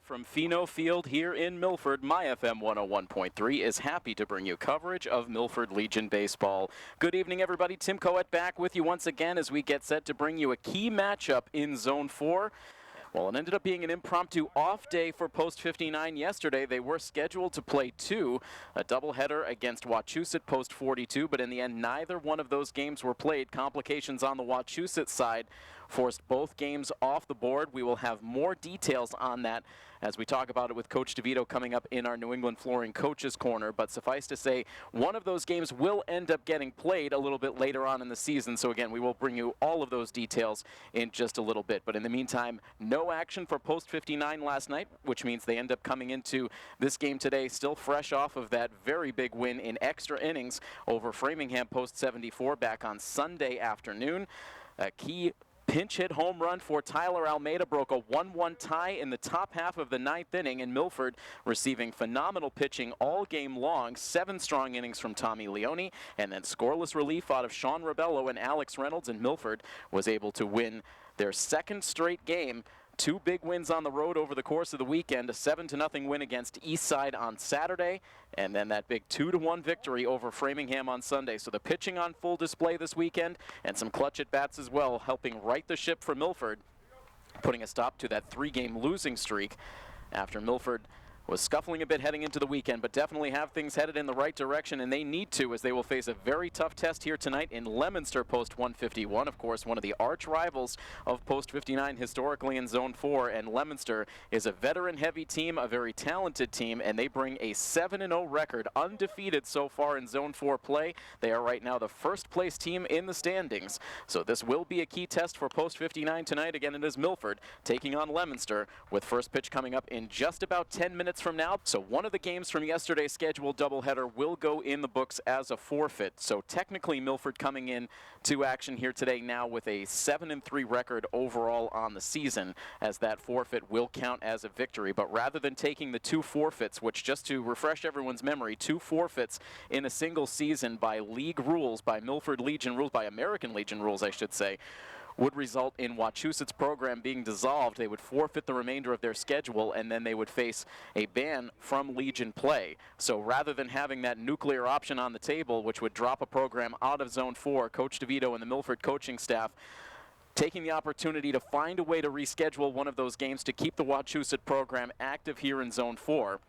Live from Pheno Field here in Milford, my FM 101.3 is happy to bring you coverage of Milford Legion baseball. Good evening, everybody. Tim Coet back with you once again as we get set to bring you a key matchup in Zone 4. Well, it ended up being an impromptu off day for Post 59 yesterday. They were scheduled to play a doubleheader against Wachusett Post 42, but in the end, neither one of those games were played. Complications on the Wachusett side forced both games off the board. We will have more details on that as we talk about it with Coach DeVito coming up in our New England Flooring Coaches Corner. But suffice to say, one of those games will end up getting played a little bit later on in the season. So again, we will bring you all of those details in just a little bit. But in the meantime, no action for Post 59 last night, which means they end up coming into this game today still fresh off of that very big win in extra innings over Framingham Post 74 back on Sunday afternoon. A key pinch hit home run for Tyler Almeida broke a 1-1 tie in the top half of the ninth inning, and Milford receiving phenomenal pitching all game long. 7 strong innings from Tommy Leone, and then scoreless relief out of Sean Rebello and Alex Reynolds, and Milford was able to win their second straight game. 2 big wins on the road over the course of the weekend, a 7-0 win against Eastside on Saturday, and then that big 2-1 victory over Framingham on Sunday. So the pitching on full display this weekend, and some clutch at-bats as well, helping right the ship for Milford, putting a stop to that 3-game losing streak after Milford was scuffling a bit heading into the weekend, but definitely have things headed in the right direction, and they need to, as they will face a very tough test here tonight in Leominster Post 151. Of course, one of the arch rivals of Post 59 historically in Zone 4, and Leominster is a veteran-heavy team, a very talented team, and they bring a 7-0 record, undefeated so far in Zone 4 play. They are right now the first-place team in the standings, so this will be a key test for Post 59 tonight. Again, it is Milford taking on Leominster, with first pitch coming up in just about 10 minutes from now. So one of the games from yesterday's scheduled doubleheader will go in the books as a forfeit. So technically Milford coming in to action here today now with a 7-3 record overall on the season, as that forfeit will count as a victory. But rather than taking the 2 forfeits, which, just to refresh everyone's memory, 2 forfeits in a single season by league rules, by Milford Legion rules, by American Legion rules I should say, would result in Wachusett's program being dissolved. They would forfeit the remainder of their schedule, and then they would face a ban from Legion play. So rather than having that nuclear option on the table, which would drop a program out of Zone 4, Coach DeVito and the Milford coaching staff taking the opportunity to find a way to reschedule one of those games to keep the Wachusett program active here in Zone 4.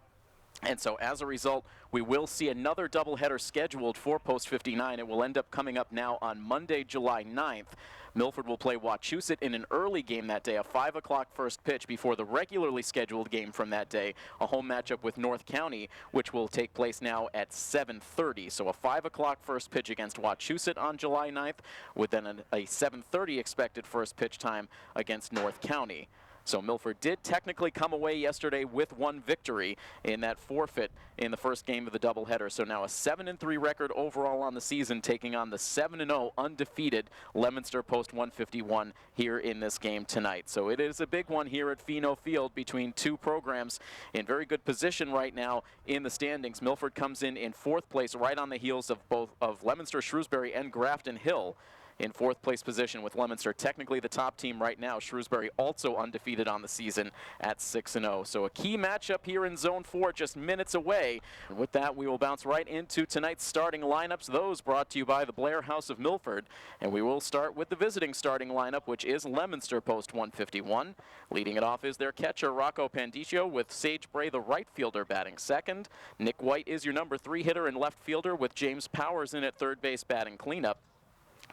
And so as a result, we will see another doubleheader scheduled for Post 59. It will end up coming up now on Monday, July 9th. Milford will play Wachusett in an early game that day, a 5 o'clock first pitch before the regularly scheduled game from that day, a home matchup with North County, which will take place now at 7:30. So a 5 o'clock first pitch against Wachusett on July 9th, with then a 7:30 expected first pitch time against North County. So Milford did technically come away yesterday with 1 victory in that forfeit in the first game of the doubleheader. So now a 7-3 record overall on the season, taking on the 7-0 undefeated Leominster Post 151 here in this game tonight. So it is a big one here at Pheno Field between 2 programs in very good position right now in the standings. Milford comes in 4th place, right on the heels of both of Leominster, Shrewsbury, and Grafton Hill. In 4th place position with Leominster, technically the top team right now. Shrewsbury also undefeated on the season at 6-0. So a key matchup here in Zone 4 just minutes away. And with that, we will bounce right into tonight's starting lineups. Those brought to you by the Blair House of Milford. And we will start with the visiting starting lineup, which is Leominster Post 151. Leading it off is their catcher, Rocco Pandiccio, with Sage Bray, the right fielder, batting second. Nick White is your number 3 hitter and left fielder, with James Powers in at third base batting cleanup.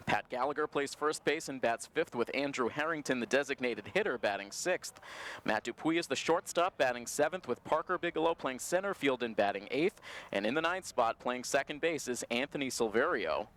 Pat Gallagher plays first base and bats 5th, with Andrew Harrington, the designated hitter, batting 6th. Matt Dupuy is the shortstop, batting 7th, with Parker Bigelow playing center field and batting 8th. And in the 9th spot, playing second base, is Anthony Silverio.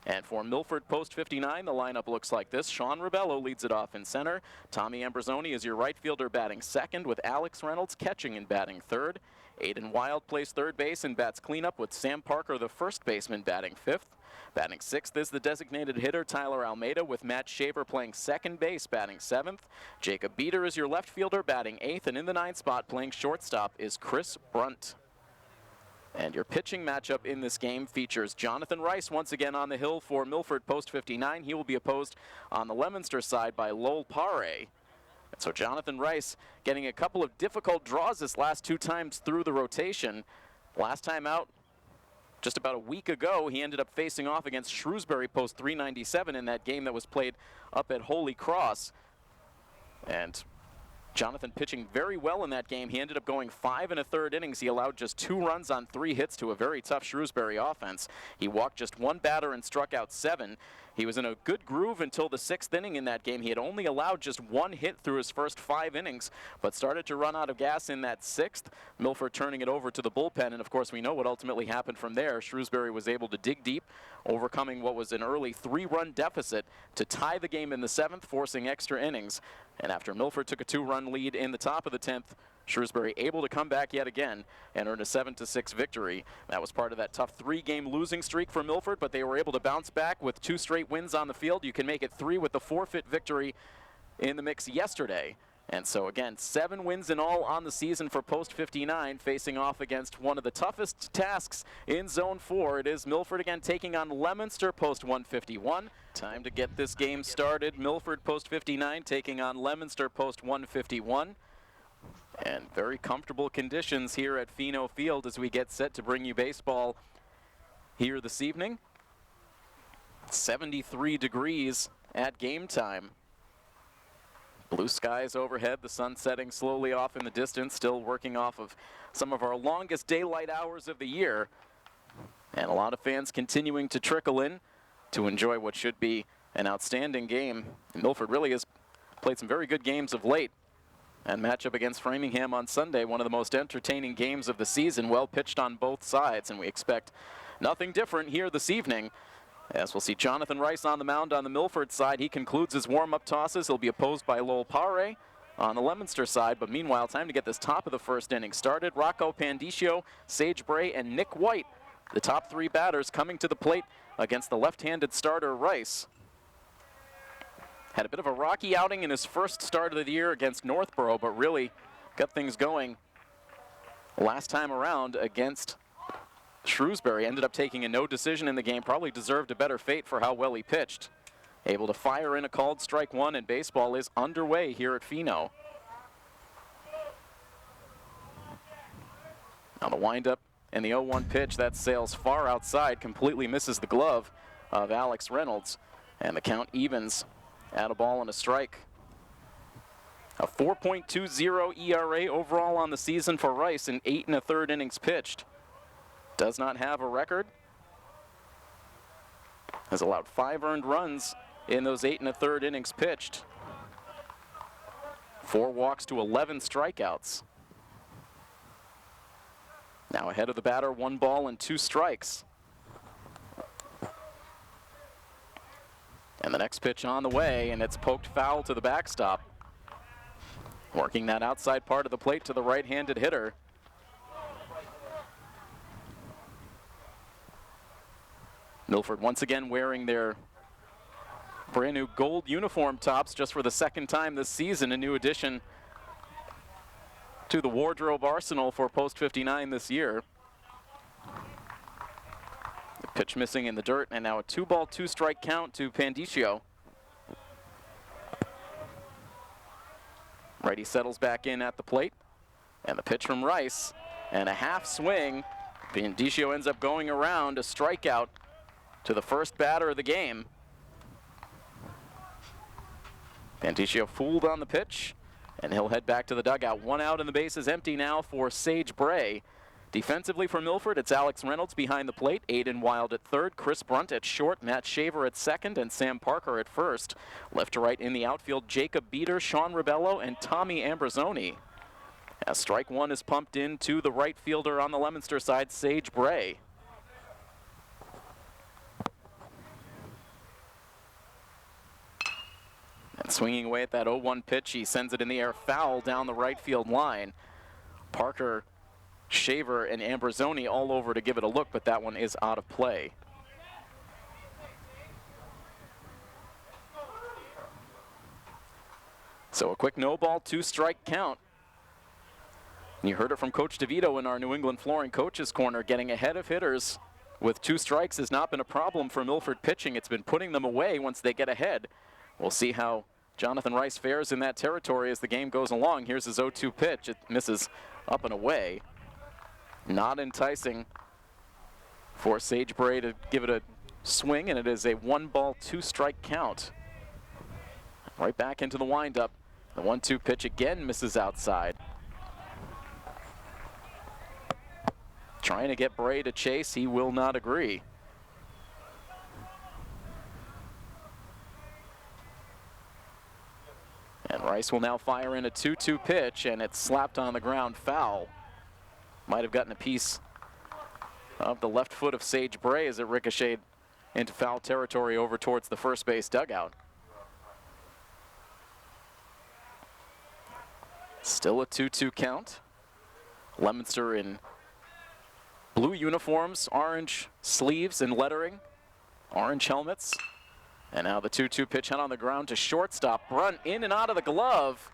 And for Milford Post 59, the lineup looks like this. Sean Rebello leads it off in center. Tommy Ambrosoni is your right fielder, batting 2nd, with Alex Reynolds catching and batting 3rd. Aiden Wild plays third base and bats cleanup, with Sam Parker, the first baseman, batting 5th. Batting 6th is the designated hitter, Tyler Almeida, with Matt Shaver playing second base, batting 7th. Jacob Beater is your left fielder, batting 8th. And in the 9th spot, playing shortstop, is Chris Brunt. And your pitching matchup in this game features Jonathan Rice once again on the hill for Milford Post 59. He will be opposed on the Leominster side by Lowell Pare. So Jonathan Rice getting a couple of difficult draws this last 2 times through the rotation. Last time out, just about a week ago, he ended up facing off against Shrewsbury post 397 in that game that was played up at Holy Cross. And Jonathan pitching very well in that game. He ended up going 5 1/3 innings. He allowed just 2 runs on 3 hits to a very tough Shrewsbury offense. He walked just 1 batter and struck out 7. He was in a good groove until the 6th inning in that game. He had only allowed just 1 hit through his first 5 innings, but started to run out of gas in that 6th. Milford turning it over to the bullpen, and of course we know what ultimately happened from there. Shrewsbury was able to dig deep, overcoming what was an early 3-run deficit to tie the game in the 7th, forcing extra innings. And after Milford took a 2-run lead in the top of the 10th, Shrewsbury able to come back yet again and earn a 7-6 victory. That was part of that tough 3-game losing streak for Milford, but they were able to bounce back with 2 straight wins on the field. You can make it 3 with the forfeit victory in the mix yesterday. And so again, 7 wins in all on the season for Post 59, facing off against one of the toughest tasks in Zone 4. It is Milford again taking on Leominster Post 151. Time to get this game started. Milford Post 59 taking on Leominster Post 151. And very comfortable conditions here at Pheno Field as we get set to bring you baseball here this evening. 73 degrees at game time. Blue skies overhead, the sun setting slowly off in the distance, still working off of some of our longest daylight hours of the year. And a lot of fans continuing to trickle in to enjoy what should be an outstanding game. And Milford really has played some very good games of late. And matchup against Framingham on Sunday, one of the most entertaining games of the season, well pitched on both sides, and we expect nothing different here this evening. As we'll see Jonathan Rice on the mound on the Milford side. He concludes his warm-up tosses. He'll be opposed by Lowell Pare on the Leominster side, but meanwhile, time to get this top of the first inning started. Rocco Pandiccio, Sage Bray, and Nick White, the top 3 batters coming to the plate against the left-handed starter Rice. Had a bit of a rocky outing in his first start of the year against Northborough, but really got things going last time around against Shrewsbury. Ended up taking a no decision in the game, probably deserved a better fate for how well he pitched. Able to fire in a called strike 1, and baseball is underway here at Pheno. Now the windup and the 0-1 pitch, that sails far outside, completely misses the glove of Alex Reynolds, and the count evens at a ball and a strike. A 4.20 ERA overall on the season for Rice in 8 1/3 innings pitched. Does not have a record. Has allowed 5 earned runs in those 8 1/3 innings pitched. 4 walks to 11 strikeouts. Now ahead of the batter, 1 ball and 2 strikes. And the next pitch on the way, and it's poked foul to the backstop. Working that outside part of the plate to the right-handed hitter. Milford once again wearing their brand new gold uniform tops just for the 2nd time this season, a new addition to the wardrobe arsenal for Post 59 this year. The pitch missing in the dirt, and now a 2-ball, 2-strike count to Pandiccio. Righty settles back in at the plate, and the pitch from Rice, and a half swing. Pandiccio ends up going around, a strikeout to the first batter of the game. Pandiccio fooled on the pitch, and he'll head back to the dugout. 1 out and the base is empty now for Sage Bray. Defensively for Milford, it's Alex Reynolds behind the plate, Aiden Wild at 3rd, Chris Brunt at short, Matt Shaver at 2nd, and Sam Parker at 1st. Left to right in the outfield, Jacob Beater, Sean Ribello, and Tommy Ambrosoni. As strike 1 is pumped in to the right fielder on the Leominster side, Sage Bray. And swinging away at that 0-1 pitch, he sends it in the air foul down the right field line. Parker, Shaver, and Ambrosoni all over to give it a look, but that one is out of play. So a quick no-ball, 2-strike count. And you heard it from Coach DeVito in our New England Flooring Coaches Corner. Getting ahead of hitters with 2 strikes has not been a problem for Milford pitching. It's been putting them away once they get ahead. We'll see how Jonathan Rice fares in that territory as the game goes along. Here's his 0-2 pitch. It misses up and away. Not enticing for Sage Bray to give it a swing, and it is a 1-ball, 2-strike count. Right back into the windup. The 1-2 pitch again misses outside. Trying to get Bray to chase. He will not agree. And Rice will now fire in a 2-2 pitch, and it's slapped on the ground foul. Might have gotten a piece of the left foot of Sage Bray as it ricocheted into foul territory over towards the first base dugout. Still a 2-2 count. Leominster in blue uniforms, orange sleeves and lettering, orange helmets. And now the 2-2 pitch hit on the ground to shortstop. Brunt in and out of the glove.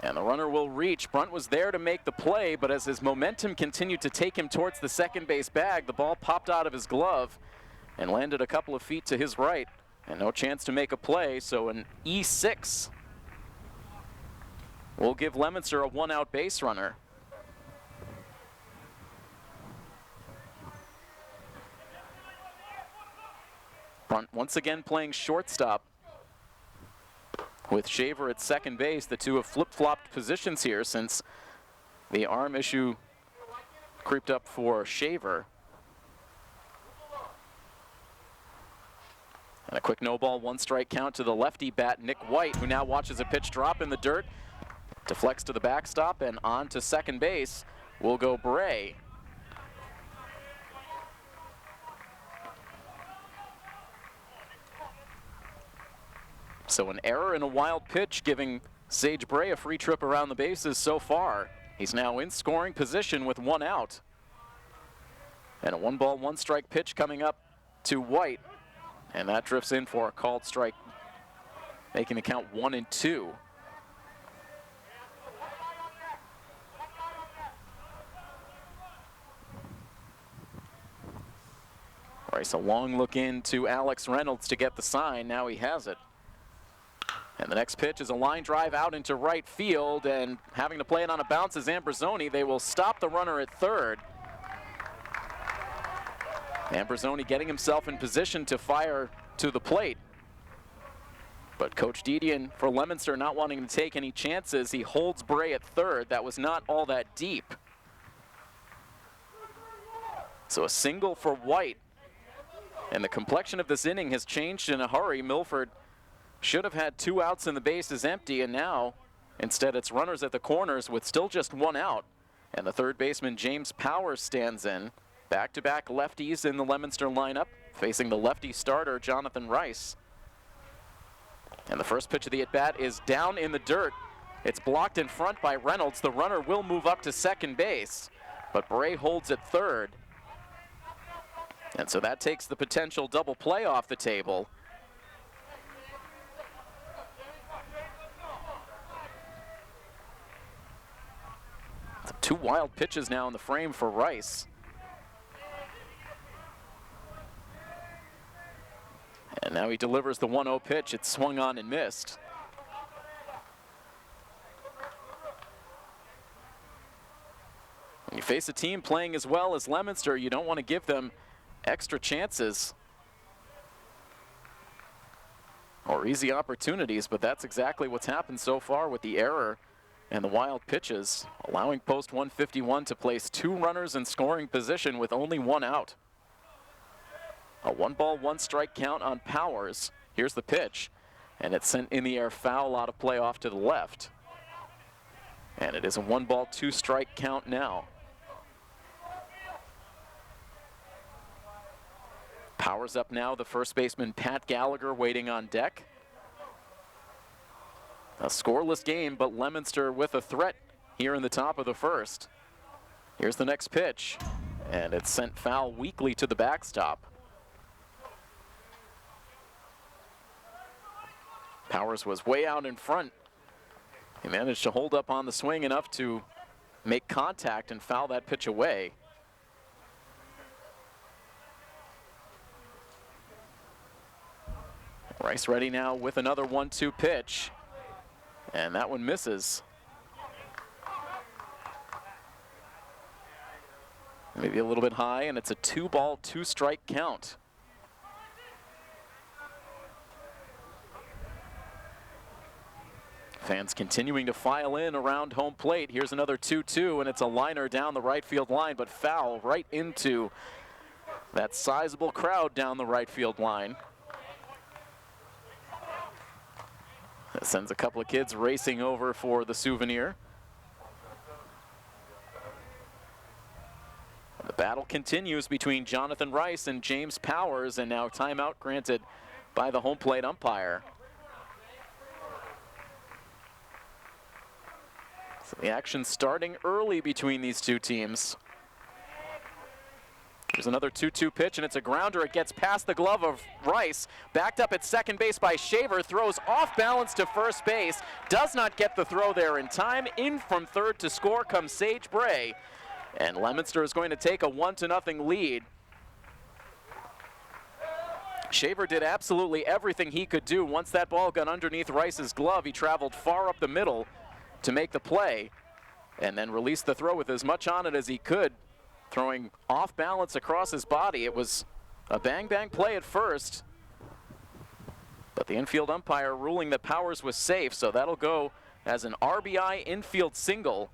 And the runner will reach. Brunt was there to make the play, but as his momentum continued to take him towards the second base bag, the ball popped out of his glove and landed a couple of feet to his right. And no chance to make a play, so an E6 will give Leominster a 1-out base runner. Brunt once again playing shortstop with Shaver at second base. The two have flip-flopped positions here since the arm issue creeped up for Shaver. And a quick no ball, 1-strike count to the lefty bat, Nick White, who now watches a pitch drop in the dirt. Deflects to the backstop, and on to second base will go Bray. So an error and a wild pitch giving Sage Bray a free trip around the bases so far. He's now in scoring position with 1 out. And a 1-ball, 1-strike pitch coming up to White. And that drifts in for a called strike, making the count 1-2. Rice a long look in to Alex Reynolds to get the sign. Now he has it. And the next pitch is a line drive out into right field, and having to play it on a bounce is Ambrosoni. They will stop the runner at third. Ambrosoni getting himself in position to fire to the plate. But Coach Didion for Leominster not wanting to take any chances. He holds Bray at third. That was not all that deep. So a single for White. And the complexion of this inning has changed in a hurry. Milford should have had 2 outs and the base is empty, and now instead it's runners at the corners with still just 1 out. And the third baseman James Powers stands in. Back-to-back lefties in the Leominster lineup, facing the lefty starter Jonathan Rice. And the first pitch of the at-bat is down in the dirt. It's blocked in front by Reynolds. The runner will move up to second base, but Bray holds at third. And so that takes the potential double play off the table. So 2 wild pitches now in the frame for Rice. And now he delivers the 1-0 pitch. It's swung on and missed. When you face a team playing as well as Leominster, you don't want to give them extra chances or easy opportunities, but that's exactly what's happened so far with the error and the wild pitches, allowing post 151 to place 2 runners in scoring position with only 1 out. A 1-ball, 1-strike count on Powers. Here's the pitch, and it's sent in the air foul out of play off to the left. And it is a 1-ball, 2-strike count now. Powers up now, the first baseman Pat Gallagher waiting on deck. A scoreless game, but Leominster with a threat here in the top of the first. Here's the next pitch, and it's sent foul weakly to the backstop. Powers was way out in front. He managed to hold up on the swing enough to make contact and foul that pitch away. Rice Rice ready now with another 1-2 pitch. And that one misses. Maybe a little bit high, and it's a 2-ball, 2-strike count. Fans continuing to file in around home plate. Here's another 2-2, and it's a liner down the right field line, but foul right into that sizable crowd down the right field line. That sends a couple of kids racing over for the souvenir. The battle continues between Jonathan Rice and James Powers, and now timeout granted by the home plate umpire. So the action starting early between these two teams. There's another 2-2 pitch, and it's a grounder. It gets past the glove of Rice. Backed up at second base by Shaver. Throws off balance to first base. Does not get the throw there in time. In from third to score comes Sage Bray. And Leominster is going to take a 1-0 lead. Shaver did absolutely everything he could do. Once that ball got underneath Rice's glove, he traveled far up the middle to make the play. And then released the throw with as much on it as he could, throwing off balance across his body. It was a bang-bang play at first, but the infield umpire ruling that Powers was safe, so that'll go as an RBI infield single.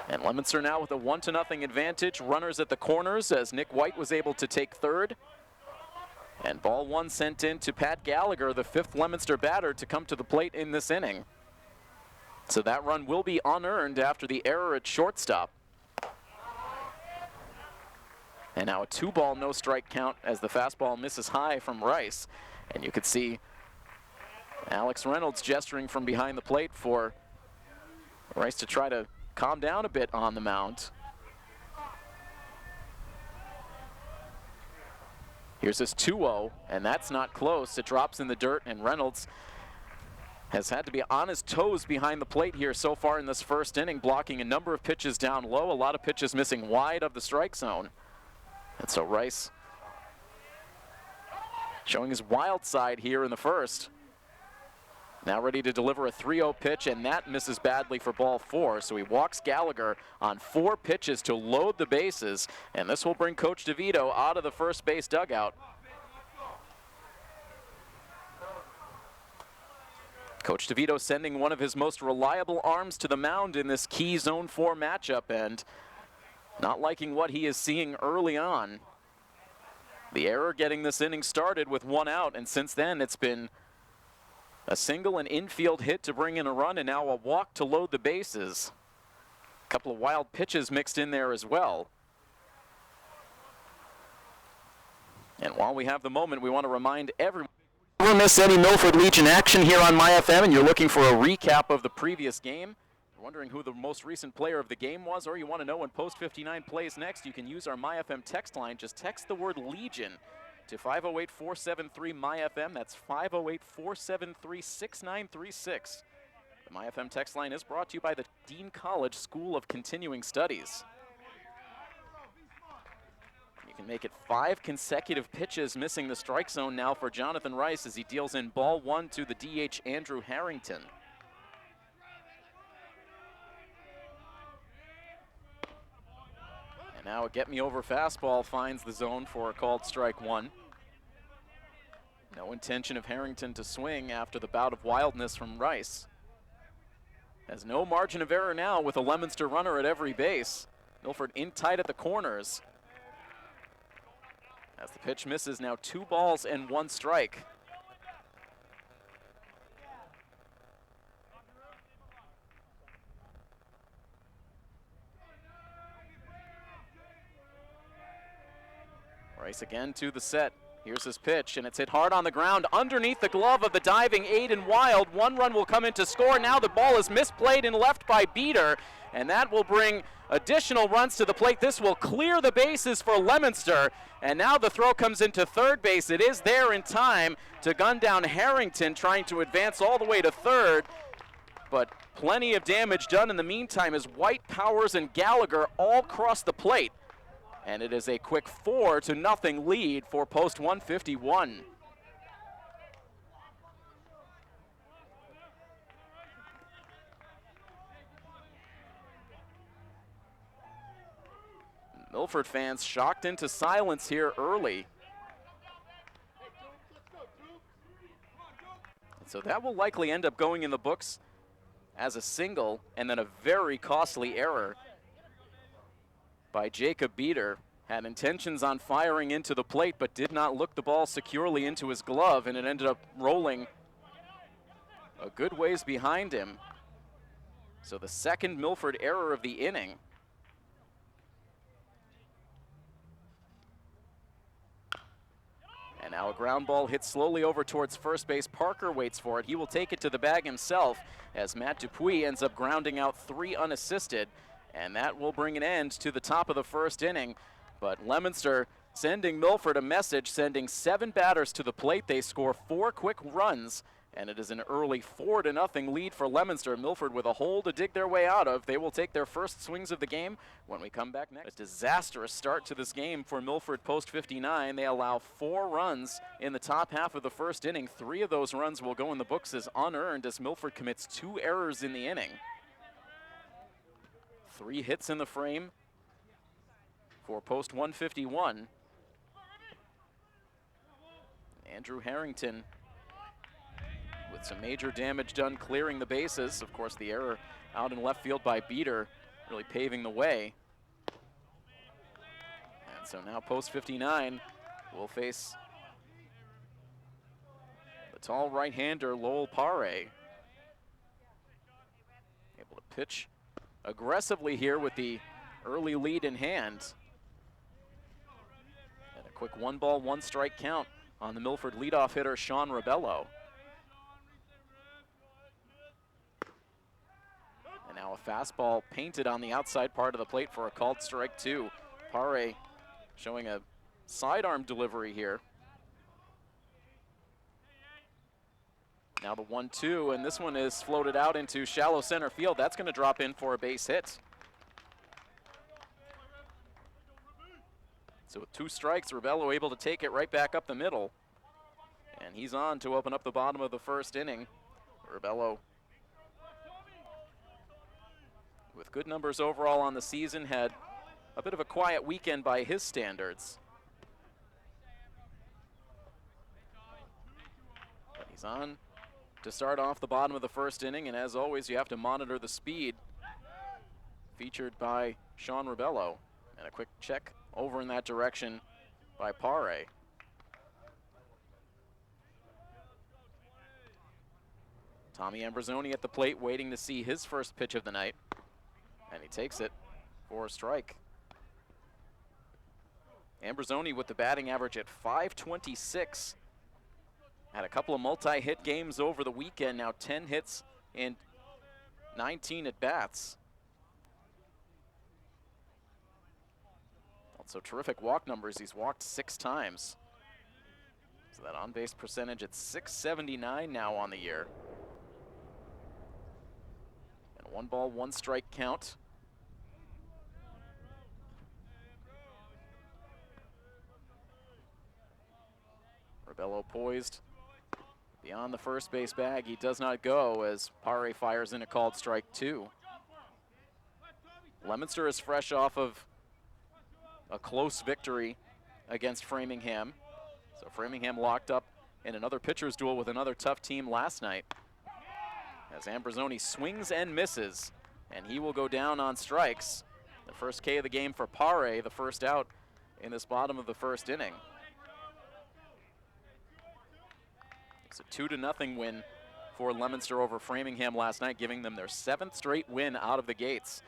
And Leominster now with a 1-0 advantage. Runners at the corners as Nick White was able to take third. And ball one sent in to Pat Gallagher, the fifth Leominster batter, to come to the plate in this inning. So that run will be unearned after the error at shortstop. And now a 2-ball, no-strike count as the fastball misses high from Rice. And you could see Alex Reynolds gesturing from behind the plate for Rice to try to calm down a bit on the mound. Here's his 2-0, and that's not close. It drops in the dirt, and Reynolds has had to be on his toes behind the plate here so far in this first inning, blocking a number of pitches down low, a lot of pitches missing wide of the strike zone. And so Rice showing his wild side here in the first. Now ready to deliver a 3-0 pitch, and that misses badly for ball 4. So he walks Gallagher on 4 pitches to load the bases, and this will bring Coach DeVito out of the first base dugout. Coach DeVito sending one of his most reliable arms to the mound in this key Zone 4 matchup, and not liking what he is seeing early on. The error getting this inning started with 1 out, and since then it's been a single and infield hit to bring in a run, and now a walk to load the bases. A couple of wild pitches mixed in there as well. And while we have the moment, we want to remind everyone, we'll miss any Milford Legion action here on MyFM, and you're looking for a recap of the previous game. You're wondering who the most recent player of the game was, or you want to know when Post 59 plays next, you can use our MyFM text line. Just text the word Legion to 508-473-MyFM. That's 508-473-6936. The MyFM text line is brought to you by the Dean College School of Continuing Studies. You can make it 5 consecutive pitches missing the strike zone now for Jonathan Rice as he deals in ball 1 to the DH Andrew Harrington. And now a get-me-over fastball finds the zone for a called strike 1. No intention of Harrington to swing after the bout of wildness from Rice. Has no margin of error now with a Leominster runner at every base. Milford in tight at the corners. As the pitch misses, now 2 balls and 1 strike. Rice again to the set. Here's his pitch, and it's hit hard on the ground underneath the glove of the diving Aiden Wild. 1 run will come in to score. Now the ball is misplayed and left by Beater, and that will bring additional runs to the plate. This will clear the bases for Leominster, and now the throw comes into third base. It is there in time to gun down Harrington, trying to advance all the way to third, but plenty of damage done in the meantime as White, Powers, and Gallagher all cross the plate. And it is a quick 4-0 lead for Post 151. Milford fans shocked into silence here early. And so that will likely end up going in the books as a single, and then a very costly error by Jacob Beater. Had intentions on firing into the plate, but did not look the ball securely into his glove, and it ended up rolling a good ways behind him. So the second Milford error of the inning. And now a ground ball hits slowly over towards first base. Parker waits for it. He will take it to the bag himself as Matt Dupuis ends up grounding out 3 unassisted. And that will bring an end to the top of the first inning. But Leominster sending Milford a message, sending 7 batters to the plate. They score 4 quick runs, and it is an early 4-0 lead for Leominster. Milford with a hole to dig their way out of. They will take their first swings of the game when we come back next. A disastrous start to this game for Milford post 59. They allow 4 runs in the top half of the first inning. 3 of those runs will go in the books as unearned as Milford commits 2 errors in the inning. 3 hits in the frame for post 151. Andrew Harrington with some major damage done clearing the bases. Of course, the error out in left field by Beater really paving the way. And so now post 59 will face the tall right-hander Lowell Pare. Able to pitch aggressively here with the early lead in hand. And a quick 1-ball, 1-strike count on the Milford leadoff hitter, Sean Rebello. And now a fastball painted on the outside part of the plate for a called strike 2. Pare showing a sidearm delivery here. Now the 1-2, and this one is floated out into shallow center field. That's going to drop in for a base hit. So with 2 strikes, Rebello able to take it right back up the middle. And he's on to open up the bottom of the first inning. Rebello with good numbers overall on the season, had a bit of a quiet weekend by his standards. But he's on to start off the bottom of the first inning, and as always, you have to monitor the speed featured by Sean Rebello. And a quick check over in that direction by Pare. Tommy Ambrosoni at the plate waiting to see his first pitch of the night. And he takes it for a strike. Ambrosoni with the batting average at .526. Had a couple of multi-hit games over the weekend, now 10 hits and 19 at-bats. Also terrific walk numbers. He's walked 6 times. So that on-base percentage at .679 now on the year. And 1-ball, 1-strike count. Rebello poised beyond the first base bag. He does not go as Pare fires in a called strike 2. Leominster is fresh off of a close victory against Framingham. So Framingham locked up in another pitcher's duel with another tough team last night. As Ambrosoni swings and misses, and he will go down on strikes. The first K of the game for Pare, the first out in this bottom of the first inning. It's a 2-0 win for Leominster over Framingham last night, giving them their 7th straight win out of the gates.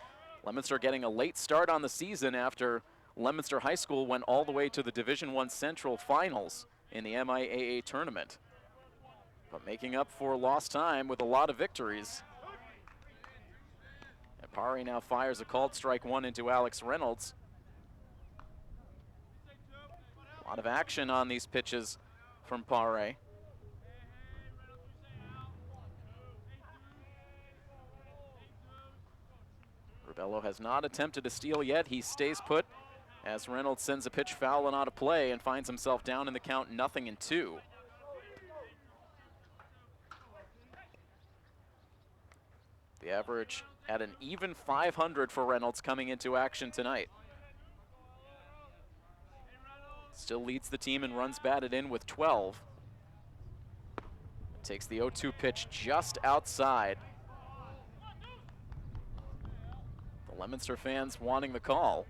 Leominster getting a late start on the season after Leominster High School went all the way to the Division I Central Finals in the MIAA tournament. But making up for lost time with a lot of victories. And Pare now fires a called strike 1 into Alex Reynolds. A lot of action on these pitches from Pare. Rebello has not attempted to steal yet. He stays put as Reynolds sends a pitch foul and out of play and finds himself down in the count 0-2. The average at an even .500 for Reynolds coming into action tonight. Still leads the team and runs batted in with 12. Takes the 0-2 pitch just outside. The Leominster fans wanting the call.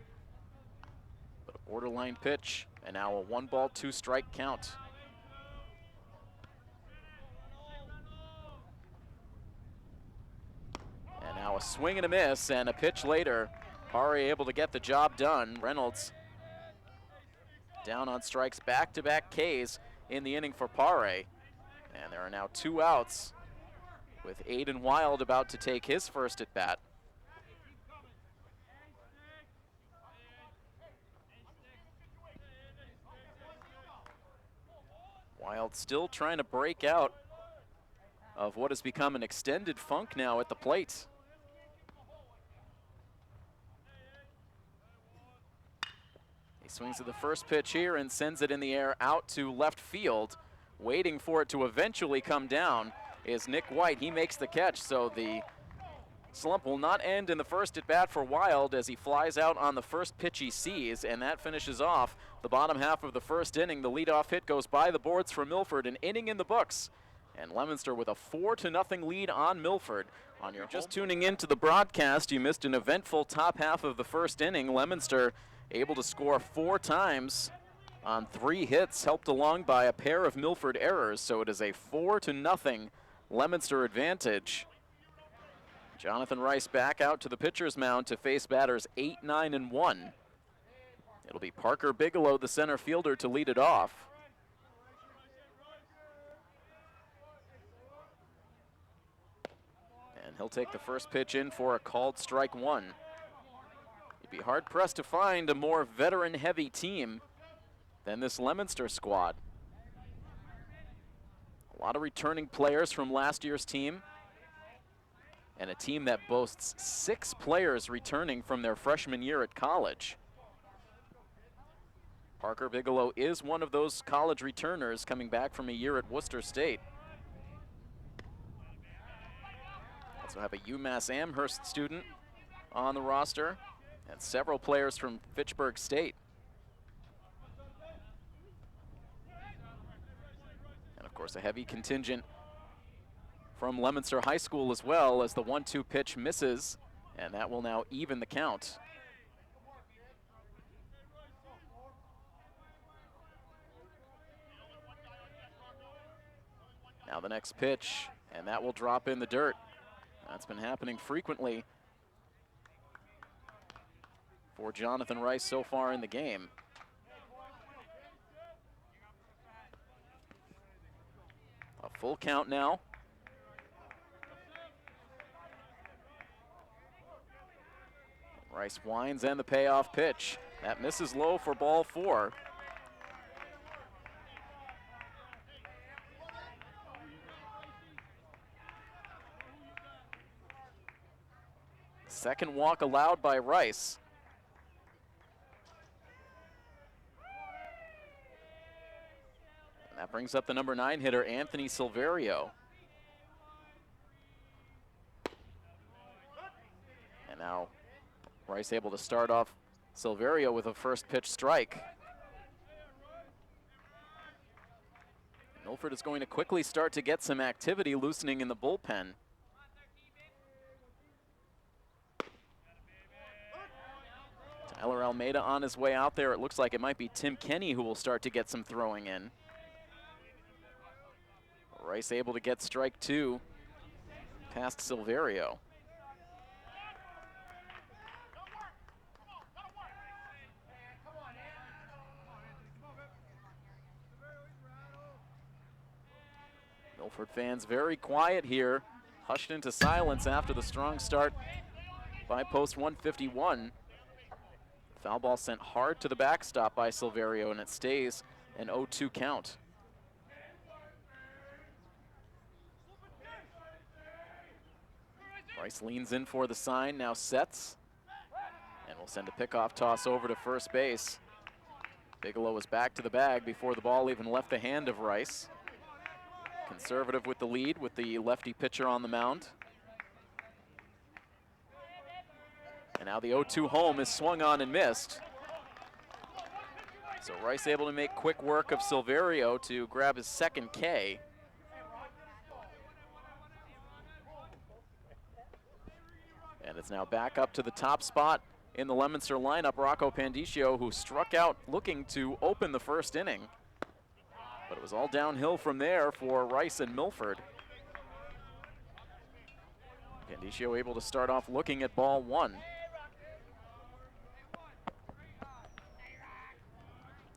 But a borderline pitch, and now a 1-ball, 2-strike count. And now a swing and a miss, and a pitch later. Pare able to get the job done. Reynolds down on strikes, back-to-back Ks in the inning for Pare. And there are now 2 outs, with Aiden Wild about to take his first at bat. Wild still trying to break out of what has become an extended funk now at the plate. He swings at the first pitch here and sends it in the air out to left field. Waiting for it to eventually come down is Nick White. He makes the catch, so the slump will not end in the first at bat for Wild as he flies out on the first pitch he sees, and that finishes off the bottom half of the first inning. The leadoff hit goes by the boards for Milford, an inning in the books, and Leominster with a 4-0 lead on Milford. On your just tuning into the broadcast, you missed an eventful top half of the first inning. Leominster able to score 4 times on 3 hits, helped along by a pair of Milford errors, so it is a 4-0 Leominster advantage. Jonathan Rice back out to the pitcher's mound to face batters 8, 9, and 1. It'll be Parker Bigelow, the center fielder, to lead it off. And he'll take the first pitch in for a called strike 1. You'd be hard-pressed to find a more veteran-heavy team than this Leominster squad. A lot of returning players from last year's team, and a team that boasts 6 players returning from their freshman year at college. Parker Bigelow is one of those college returners coming back from a year at Worcester State. Also have a UMass Amherst student on the roster, and several players from Fitchburg State. And of course a heavy contingent from Leominster High School as well, as the 1-2 pitch misses, and that will now even the count. Now the next pitch, and that will drop in the dirt. That's been happening frequently for Jonathan Rice so far in the game. A full count now. Rice winds and the payoff pitch. That misses low for ball 4. Second walk allowed by Rice. And that brings up the number 9 hitter, Anthony Silverio. And now Rice able to start off Silverio with a first pitch strike. Milford is going to quickly start to get some activity loosening in the bullpen. Tyler Almeida on his way out there. It looks like it might be Tim Kenny who will start to get some throwing in. Rice able to get strike 2 past Silverio. Milford fans very quiet here, hushed into silence after the strong start by post 151. Foul ball sent hard to the backstop by Silverio, and it stays an 0-2 count. Rice leans in for the sign, now sets, and will send a pickoff toss over to first base. Bigelow was back to the bag before the ball even left the hand of Rice. Conservative with the lead with the lefty pitcher on the mound. And now the 0-2 home is swung on and missed. So Rice able to make quick work of Silverio to grab his second K. And it's now back up to the top spot in the Leominster lineup, Rocco Pandiccio, who struck out looking to open the first inning. But it was all downhill from there for Rice and Milford. Pandiccio able to start off looking at ball one.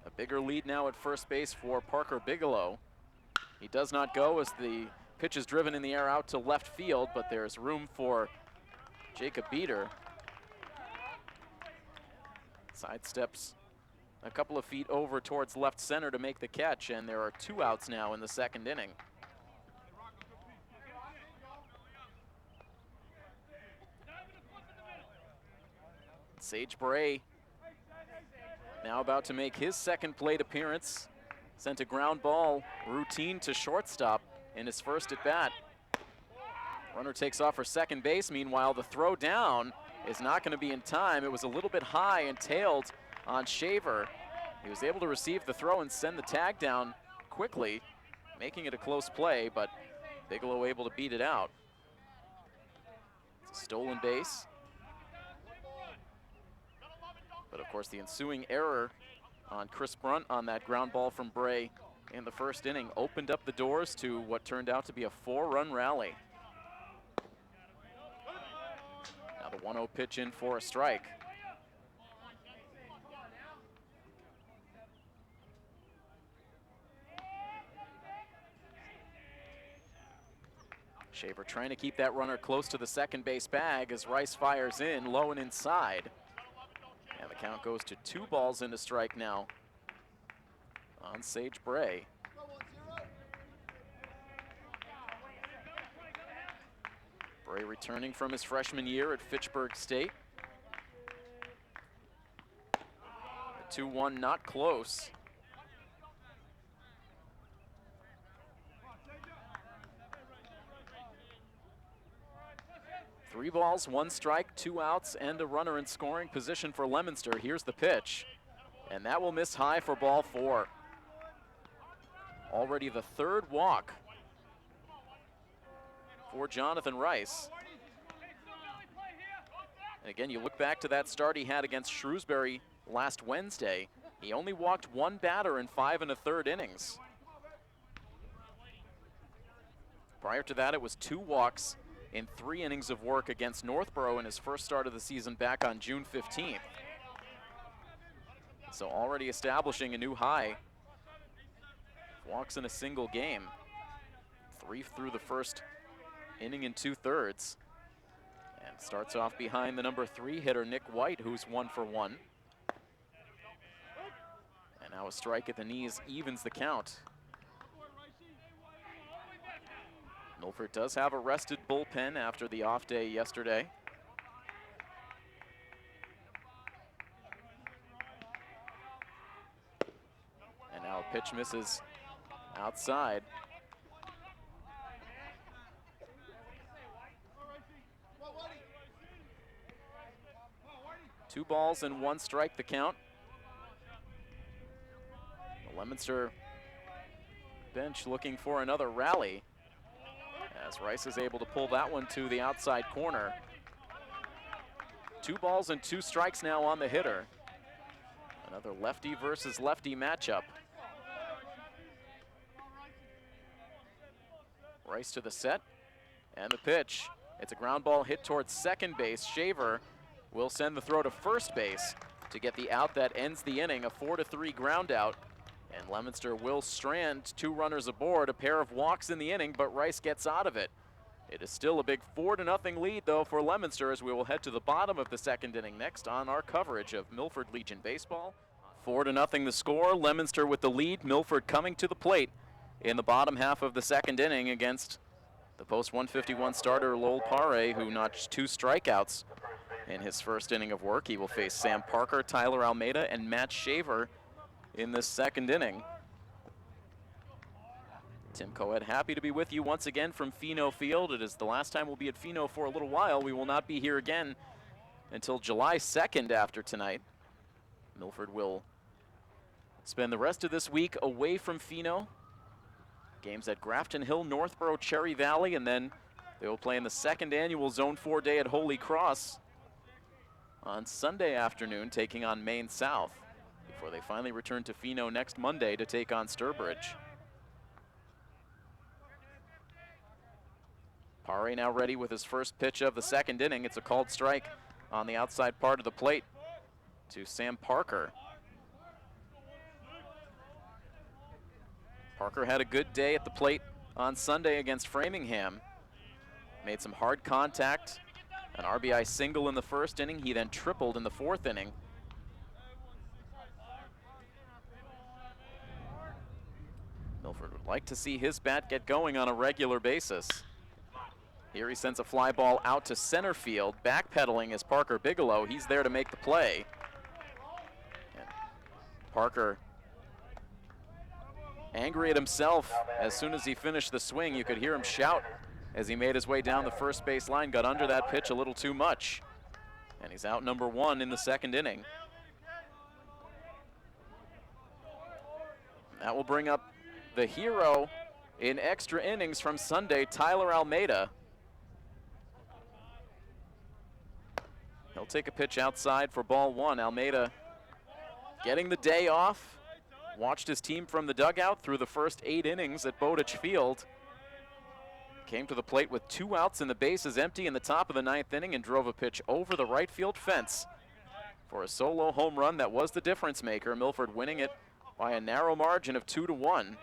A bigger lead now at first base for Parker Bigelow. He does not go as the pitch is driven in the air out to left field, but there's room for Jacob Beater. Sidesteps a couple of feet over towards left center to make the catch, and there are 2 outs now in the second inning. Sage Bray now about to make his second plate appearance. Sent a ground ball routine to shortstop in his first at bat. Runner takes off for second base. Meanwhile, the throw down is not going to be in time. It was a little bit high and tailed on Shaver. He was able to receive the throw and send the tag down quickly, making it a close play, but Bigelow able to beat it out. It's a stolen base. But of course, the ensuing error on Chris Brunt on that ground ball from Bray in the first inning opened up the doors to what turned out to be a 4-run rally. Now the 1-0 pitch in for a strike. Shaver trying to keep that runner close to the second base bag as Rice fires in low and inside. And the count goes to 2 balls and a strike now on Sage Bray. Bray returning from his freshman year at Fitchburg State. A 2-1 not close. Three balls, 1 strike, 2 outs, and a runner in scoring position for Leominster. Here's the pitch, and that will miss high for ball 4. Already the 3rd walk for Jonathan Rice. And again, you look back to that start he had against Shrewsbury last Wednesday. He only walked 1 batter in 5 1/3 innings. Prior to that, it was 2 walks in 3 innings of work against Northborough in his first start of the season back on June 15th. So already establishing a new high. Walks in a single game. 3 through the first inning and 2/3. And starts off behind the number 3 hitter, Nick White, who's 1 for 1. And now a strike at the knees evens the count. Milford does have a rested bullpen after the off day yesterday. And now a pitch misses outside. Two balls and 1 strike the count. The Leominster bench looking for another rally, as Rice is able to pull that one to the outside corner. 2 balls and 2 strikes now on the hitter. Another lefty versus lefty matchup. Rice to the set, and the pitch. It's a ground ball hit towards second base. Shaver will send the throw to first base to get the out that ends the inning, a 4-3 ground out. And Leominster will strand 2 runners aboard, a pair of walks in the inning, but Rice gets out of it. It is still a big 4-0 lead, though, for Leominster, as we will head to the bottom of the second inning next on our coverage of Milford Legion Baseball. 4-0 the score, Leominster with the lead, Milford coming to the plate in the bottom half of the second inning against the post-151 starter Lowell Pare, who notched 2 strikeouts in his first inning of work. He will face Sam Parker, Tyler Almeida, and Matt Shaver in this second inning. Tim Coed happy to be with you once again from Pheno Field. It is the last time we'll be at Pheno for a little while. We will not be here again until July 2nd after tonight. Milford will spend the rest of this week away from Pheno. Games at Grafton Hill, Northborough, Cherry Valley, and then they will play in the second annual Zone 4 day at Holy Cross on Sunday afternoon, taking on Maine South, before they finally return to Pheno next Monday to take on Sturbridge. Pare now ready with his first pitch of the second inning. It's a called strike on the outside part of the plate to Sam Parker. Parker had a good day at the plate on Sunday against Framingham. Made some hard contact, an RBI single in the first inning. He then tripled in the fourth inning. Milford would like to see his bat get going on a regular basis. Here he sends a fly ball out to center field. Backpedaling is Parker Bigelow. He's there to make the play. And Parker, angry at himself, as soon as he finished the swing, you could hear him shout as he made his way down the first base line, got under that pitch a little too much. And he's out number one in the second inning. That will bring up the hero in extra innings from Sunday, Tyler Almeida. He'll take a pitch outside for ball one. Almeida getting the day off. Watched his team from the dugout through the first 8 innings at Bowditch Field. Came to the plate with 2 outs and the bases empty in the top of the 9th inning and drove a pitch over the right field fence for a solo home run that was the difference maker. Milford winning it by a narrow margin of 2-1.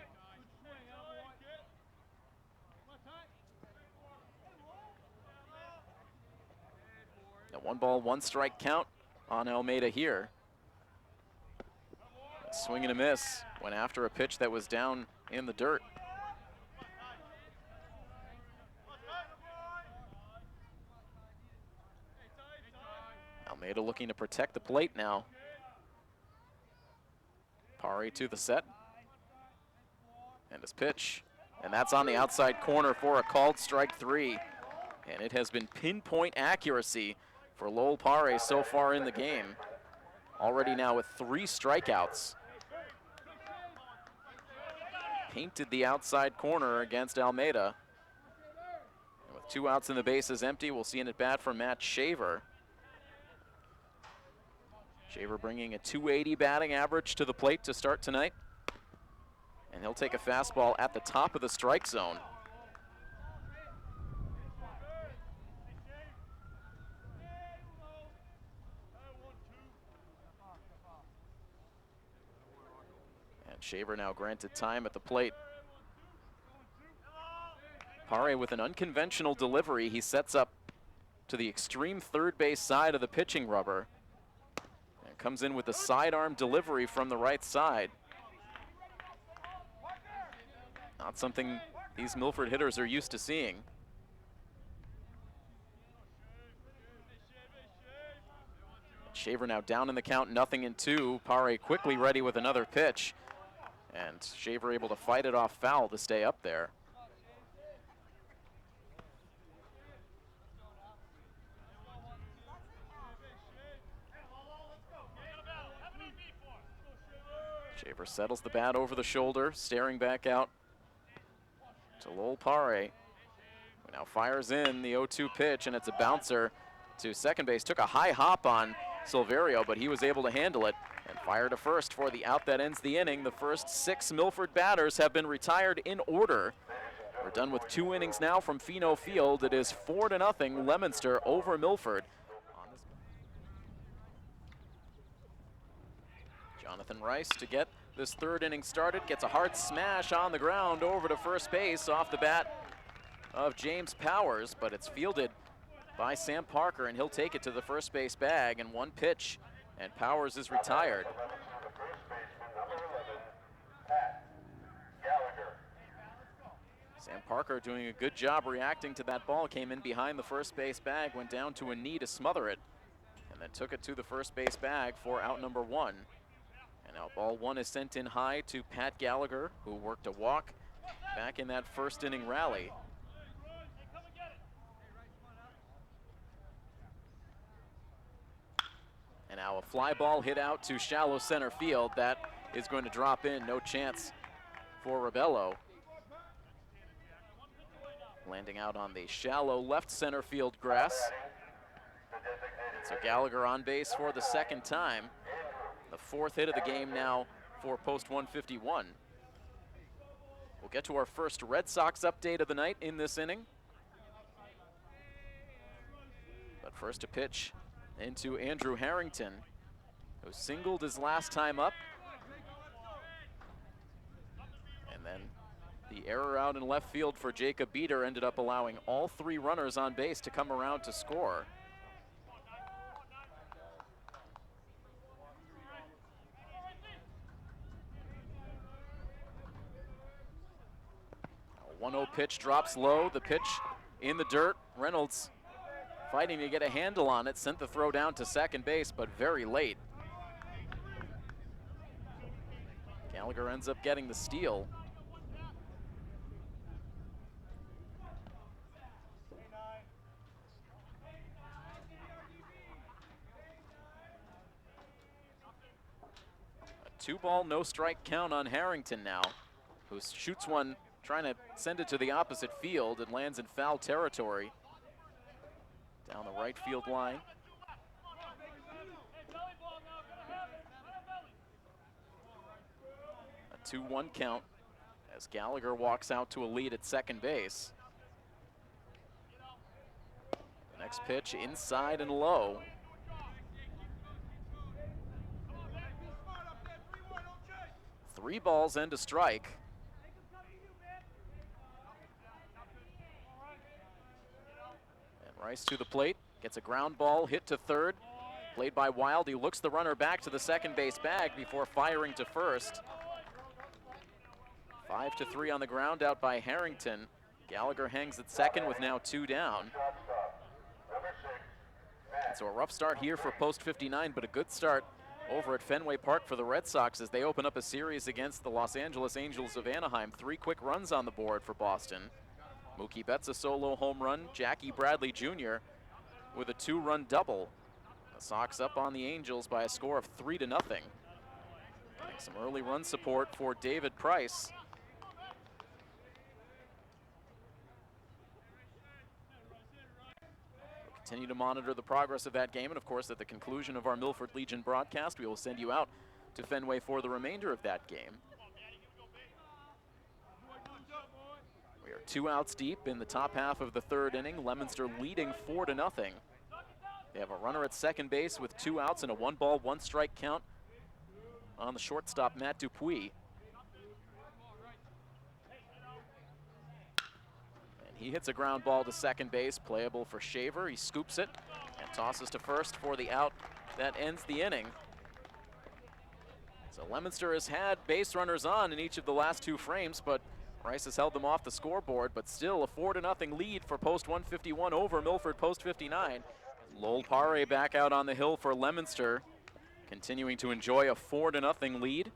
A 1-ball-1-strike count on Almeida here. Swing and a miss. Went after a pitch that was down in the dirt. Almeida looking to protect the plate now. Pare to the set. And his pitch. And that's on the outside corner for a called strike 3. And it has been pinpoint accuracy for Lowell Pare so far in the game. Already now with 3 strikeouts. Painted the outside corner against Almeida. And with 2 outs and the bases empty, we'll see an at bat from Matt Shaver. Shaver bringing a .280 batting average to the plate to start tonight. And he'll take a fastball at the top of the strike zone. Shaver now granted time at the plate. Pare with an unconventional delivery. He sets up to the extreme third base side of the pitching rubber. And comes in with a sidearm delivery from the right side. Not something these Milford hitters are used to seeing. Shaver now down in the count, 0-2. Pare quickly ready with another pitch. And Shaver able to fight it off foul to stay up there. Shaver settles the bat over the shoulder, staring back out to Lowell Pare, who now fires in the 0-2 pitch, and it's a bouncer to second base. Took a high hop on Silverio, but he was able to handle it and fire to first for the out that ends the inning. The first 6 Milford batters have been retired in order. We're done with 2 innings now from Pheno Field. It is 4-0 Leominster over Milford. Jonathan Rice to get this 3rd inning started, gets a hard smash on the ground over to first base off the bat of James Powers, but it's fielded by Sam Parker, and he'll take it to the first base bag, and 1 pitch, and Powers is retired. Sam Parker doing a good job reacting to that ball. Came in behind the first base bag, went down to a knee to smother it, and then took it to the first base bag for out number 1. And now ball 1 is sent in high to Pat Gallagher, who worked a walk back in that first inning rally. And now a fly ball hit out to shallow center field. That is going to drop in. No chance for Rebello. Landing out on the shallow left center field grass. So Gallagher on base for the second time. The fourth hit of the game now for post 151. We'll get to our first Red Sox update of the night in this inning. But first a pitch into Andrew Harrington, who singled his last time up. And then the error out in left field for Jacob Beater ended up allowing all three runners on base to come around to score. A 1-0 pitch drops low, the pitch in the dirt. Reynolds fighting to get a handle on it, sent the throw down to second base, but very late. Gallagher ends up getting the steal. A 2-ball, no strike count on Harrington now, who shoots one trying to send it to the opposite field. It lands in foul territory down the right field line. A 2-1 count as Gallagher walks out to a lead at second base. The next pitch inside and low. 3 balls and a strike. And Rice to the plate, gets a ground ball hit to third. Played by Wild, he looks the runner back to the second base bag before firing to first. 5-3 on the ground out by Harrington. Gallagher hangs at second with now 2 down. And so a rough start here for post 59, but a good start over at Fenway Park for the Red Sox as they open up a series against the Los Angeles Angels of Anaheim. 3 quick runs on the board for Boston. Mookie Betts a solo home run. Jackie Bradley Jr. with a 2-run double. The Sox up on the Angels by a score of 3-0. Getting some early run support for David Price. Continue to monitor the progress of that game, and of course at the conclusion of our Milford Legion broadcast we will send you out to Fenway for the remainder of that game. We are 2 outs deep in the top half of the third inning. Leominster leading 4-0. They have a runner at second base with 2 outs and a 1-ball, 1-strike count on the shortstop Matt Dupuis. He hits a ground ball to second base, playable for Shaver. He scoops it and tosses to first for the out that ends the inning. So Leominster has had base runners on in each of the last 2 frames, but Rice has held them off the scoreboard, but still a 4-0 lead for post 151 over Milford post 59. Lowell Pare back out on the hill for Leominster, continuing to enjoy a 4-0 lead.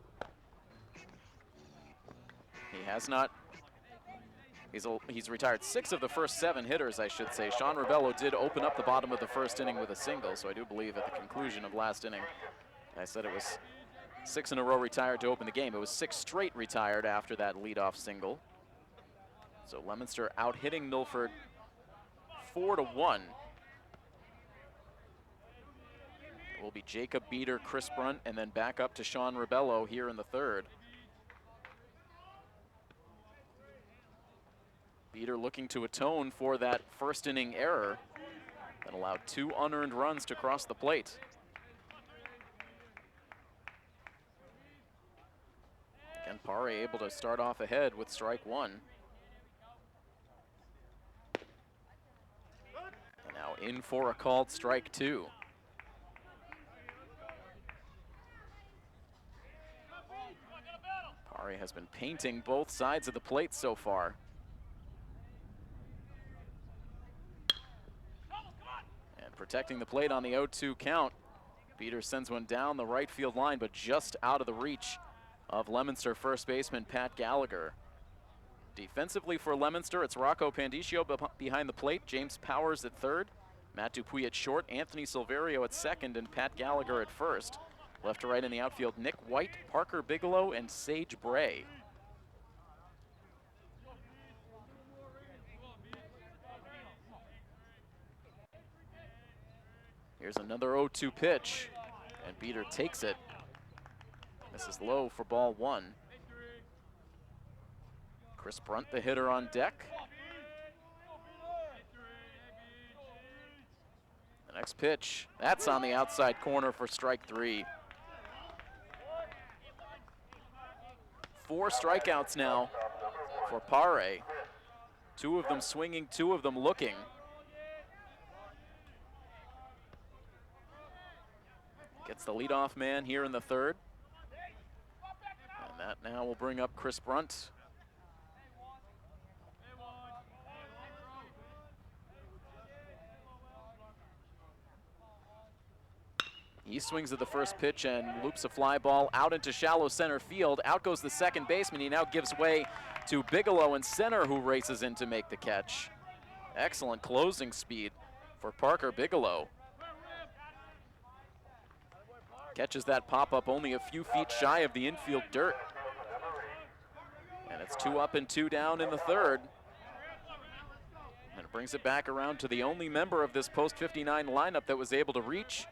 He has not He's retired 6 of the first 7 hitters, I should say. Sean Rebello did open up the bottom of the first inning with a single, so I do believe at the conclusion of last inning, I said it was 6 in a row retired to open the game. It was 6 straight retired after that leadoff single. So Leominster out hitting Milford 4-1. It will be Jacob Beater, Chris Brunt, and then back up to Sean Rebello here in the third. Beater looking to atone for that first inning error that allowed 2 unearned runs to cross the plate. Again, Pare able to start off ahead with strike 1. And now in for a called strike 2. Pare has been painting both sides of the plate so far. Protecting the plate on the 0-2 count. Beater sends one down the right field line, but just out of the reach of Leominster first baseman Pat Gallagher. Defensively for Leominster, it's Rocco Pandiccio behind the plate, James Powers at third, Matt Dupuis at short, Anthony Silverio at second, and Pat Gallagher at first. Left to right in the outfield, Nick White, Parker Bigelow, and Sage Bray. Here's another 0-2 pitch, and Beater takes it. This is low for ball one. Chris Brunt, the hitter, on deck. The next pitch, that's on the outside corner for strike three. 4 strikeouts now for Pare. 2 of them swinging, 2 of them looking. Gets the leadoff man here in the third. And that now will bring up Chris Brunt. He swings at the first pitch and loops a fly ball out into shallow center field. Out goes the second baseman. He now gives way to Bigelow in center, who races in to make the catch. Excellent closing speed for Parker Bigelow. Catches that pop-up only a few feet shy of the infield dirt. And it's 2 up and 2 down in the third. And it brings it back around to the only member of this post-59 lineup that was able to reach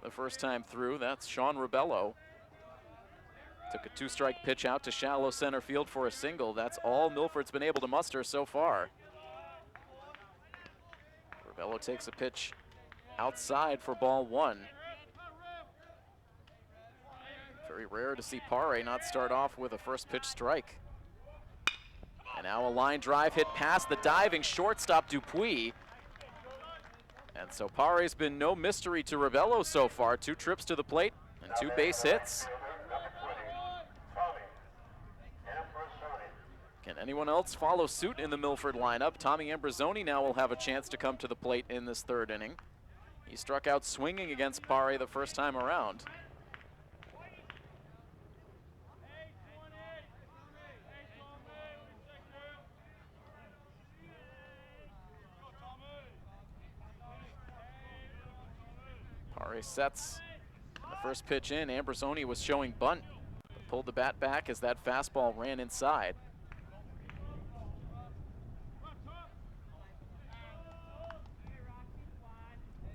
the first time through. That's Sean Rebello. Took a 2-strike pitch out to shallow center field for a single. That's all Milford's been able to muster so far. Rebello takes a pitch outside for ball one. Very rare to see Pare not start off with a first pitch strike. And now a line drive hit past the diving shortstop Dupuis. And so Pare's been no mystery to Rebello so far. 2 trips to the plate and 2 base hits. Can anyone else follow suit in the Milford lineup? Tommy Ambrosoni now will have a chance to come to the plate in this third inning. He struck out swinging against Pare the first time around. Pare sets the first pitch in. Ambrosoni was showing bunt, but pulled the bat back as that fastball ran inside.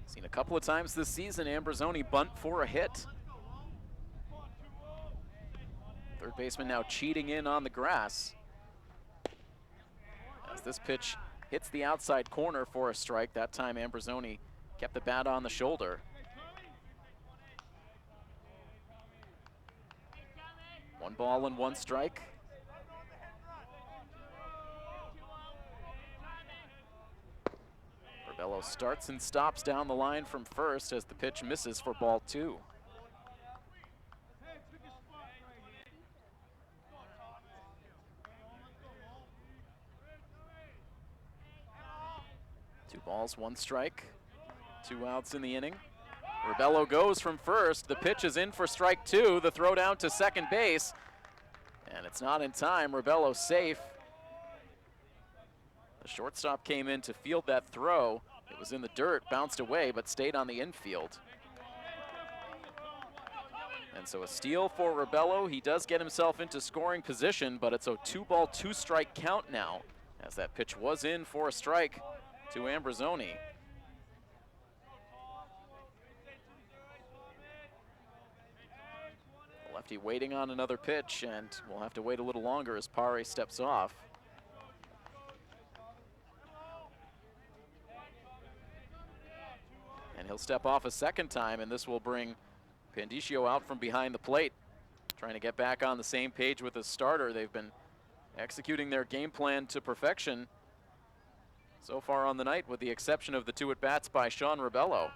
Seen a couple of times this season Ambrosoni bunt for a hit. Third baseman now cheating in on the grass. As this pitch hits the outside corner for a strike, that time Ambrosoni kept the bat on the shoulder. 1 ball and 1 strike. Rebello starts and stops down the line from first as the pitch misses for ball 2. Two balls, 1 strike, 2 outs in the inning. Rebello goes from first. The pitch is in for strike 2. The throw down to second base. And it's not in time. Rebello safe. The shortstop came in to field that throw. It was in the dirt, bounced away, but stayed on the infield. And so a steal for Rebello. He does get himself into scoring position, but it's a 2-ball, 2-strike count now, as that pitch was in for a strike to Ambrosoni. Lefty waiting on another pitch, and we'll have to wait a little longer as Pare steps off. And he'll step off a second time, and this will bring Pandiccio out from behind the plate, trying to get back on the same page with his starter. They've been executing their game plan to perfection so far on the night, with the exception of the 2 at-bats by Sean Rebello.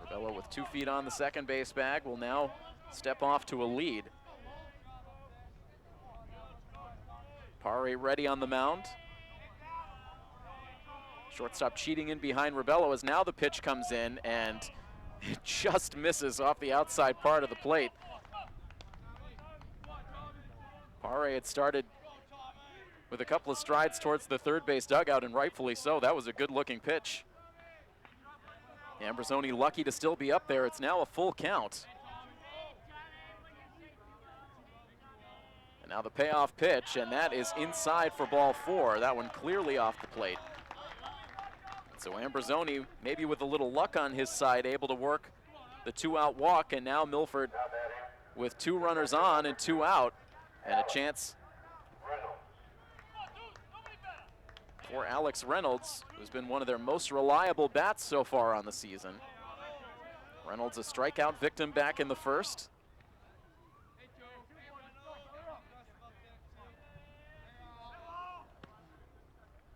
Rebello with 2 feet on the second base bag will now step off to a lead. Pare ready on the mound. Shortstop cheating in behind Rebello as now the pitch comes in and it just misses off the outside part of the plate. Pare had started with a couple of strides towards the third base dugout, and rightfully so. That was a good looking pitch. Ambrosoni lucky to still be up there. It's now a full count. And now the payoff pitch, and that is inside for ball 4. That one clearly off the plate. So Ambrosoni, maybe with a little luck on his side, able to work the 2-out walk, and now Milford with 2 runners on and 2 out, and a chance for Alex Reynolds, who's been one of their most reliable bats so far on the season. Reynolds a strikeout victim back in the first.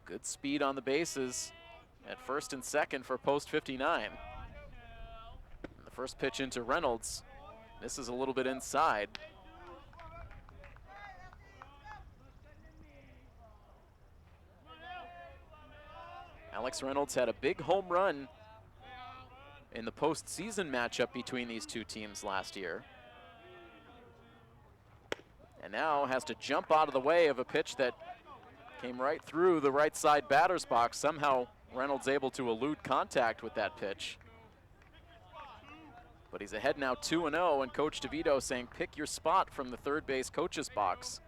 Good speed on the bases at first and second for post 59. And the first pitch into Reynolds. This is a little bit inside. Alex Reynolds had a big home run in the postseason matchup between these two teams last year. And now has to jump out of the way of a pitch that came right through the right side batter's box. Somehow Reynolds able to elude contact with that pitch. But he's ahead now 2-0, and Coach DeVito saying pick your spot from the third base coach's box.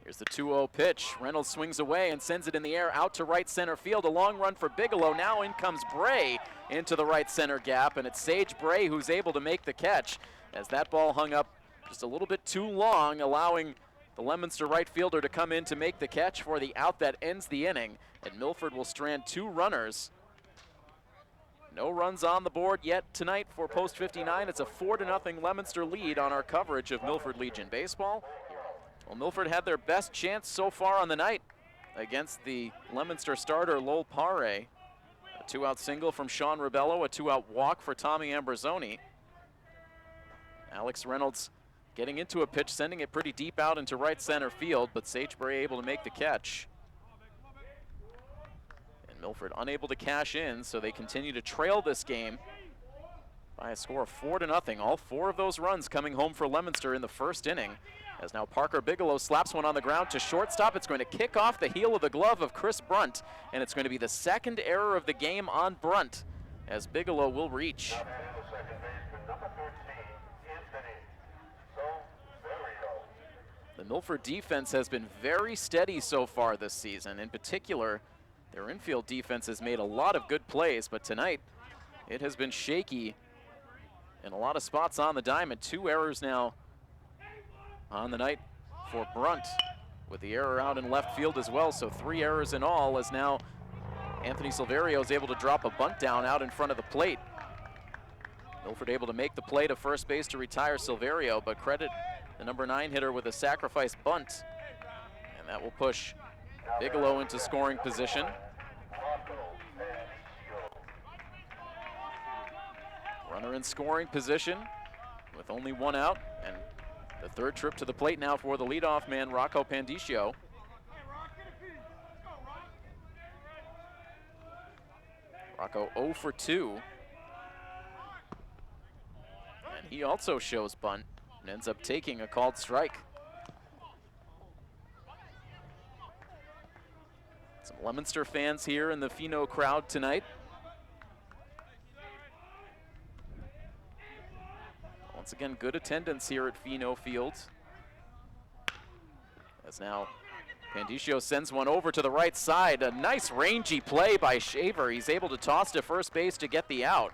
Here's the 2-0 pitch. Reynolds swings away and sends it in the air out to right center field. A long run for Bigelow. Now in comes Bray into the right center gap, and it's Sage Bray who's able to make the catch as that ball hung up just a little bit too long, allowing the Leominster right fielder to come in to make the catch for the out that ends the inning. And Milford will strand 2 runners. No runs on the board yet tonight for post 59. It's a 4-0 Leominster lead on our coverage of Milford Legion baseball. Well, Milford had their best chance so far on the night against the Leominster starter Lowell Pare. A 2-out single from Sean Rebello, a 2-out walk for Tommy Ambrosoni. Alex Reynolds getting into a pitch, sending it pretty deep out into right center field, but Sage Bray able to make the catch. And Milford unable to cash in, so they continue to trail this game by a score of 4-0. All 4 of those runs coming home for Leominster in the first inning. As now Parker Bigelow slaps one on the ground to shortstop. It's going to kick off the heel of the glove of Chris Brunt, and it's going to be the second error of the game on Brunt, as Bigelow will reach. The Milford defense has been very steady so far this season. In particular, their infield defense has made a lot of good plays, but tonight it has been shaky in a lot of spots on the diamond. 2 errors now on the night for Brunt, with the error out in left field as well, so 3 errors in all, as now Anthony Silverio is able to drop a bunt down out in front of the plate. Milford able to make the play to first base to retire Silverio, but credit the number 9 hitter with a sacrifice bunt, and that will push Bigelow into scoring position. Runner in scoring position with only 1 out, and the third trip to the plate now for the leadoff man, Rocco Pandiccio. Rocco 0 for 2. And he also shows bunt and ends up taking a called strike. Some Leominster fans here in the Pheno crowd tonight. Once again, good attendance here at Pheno Field. As now Pandiccio sends one over to the right side. A nice rangy play by Shaver. He's able to toss to first base to get the out.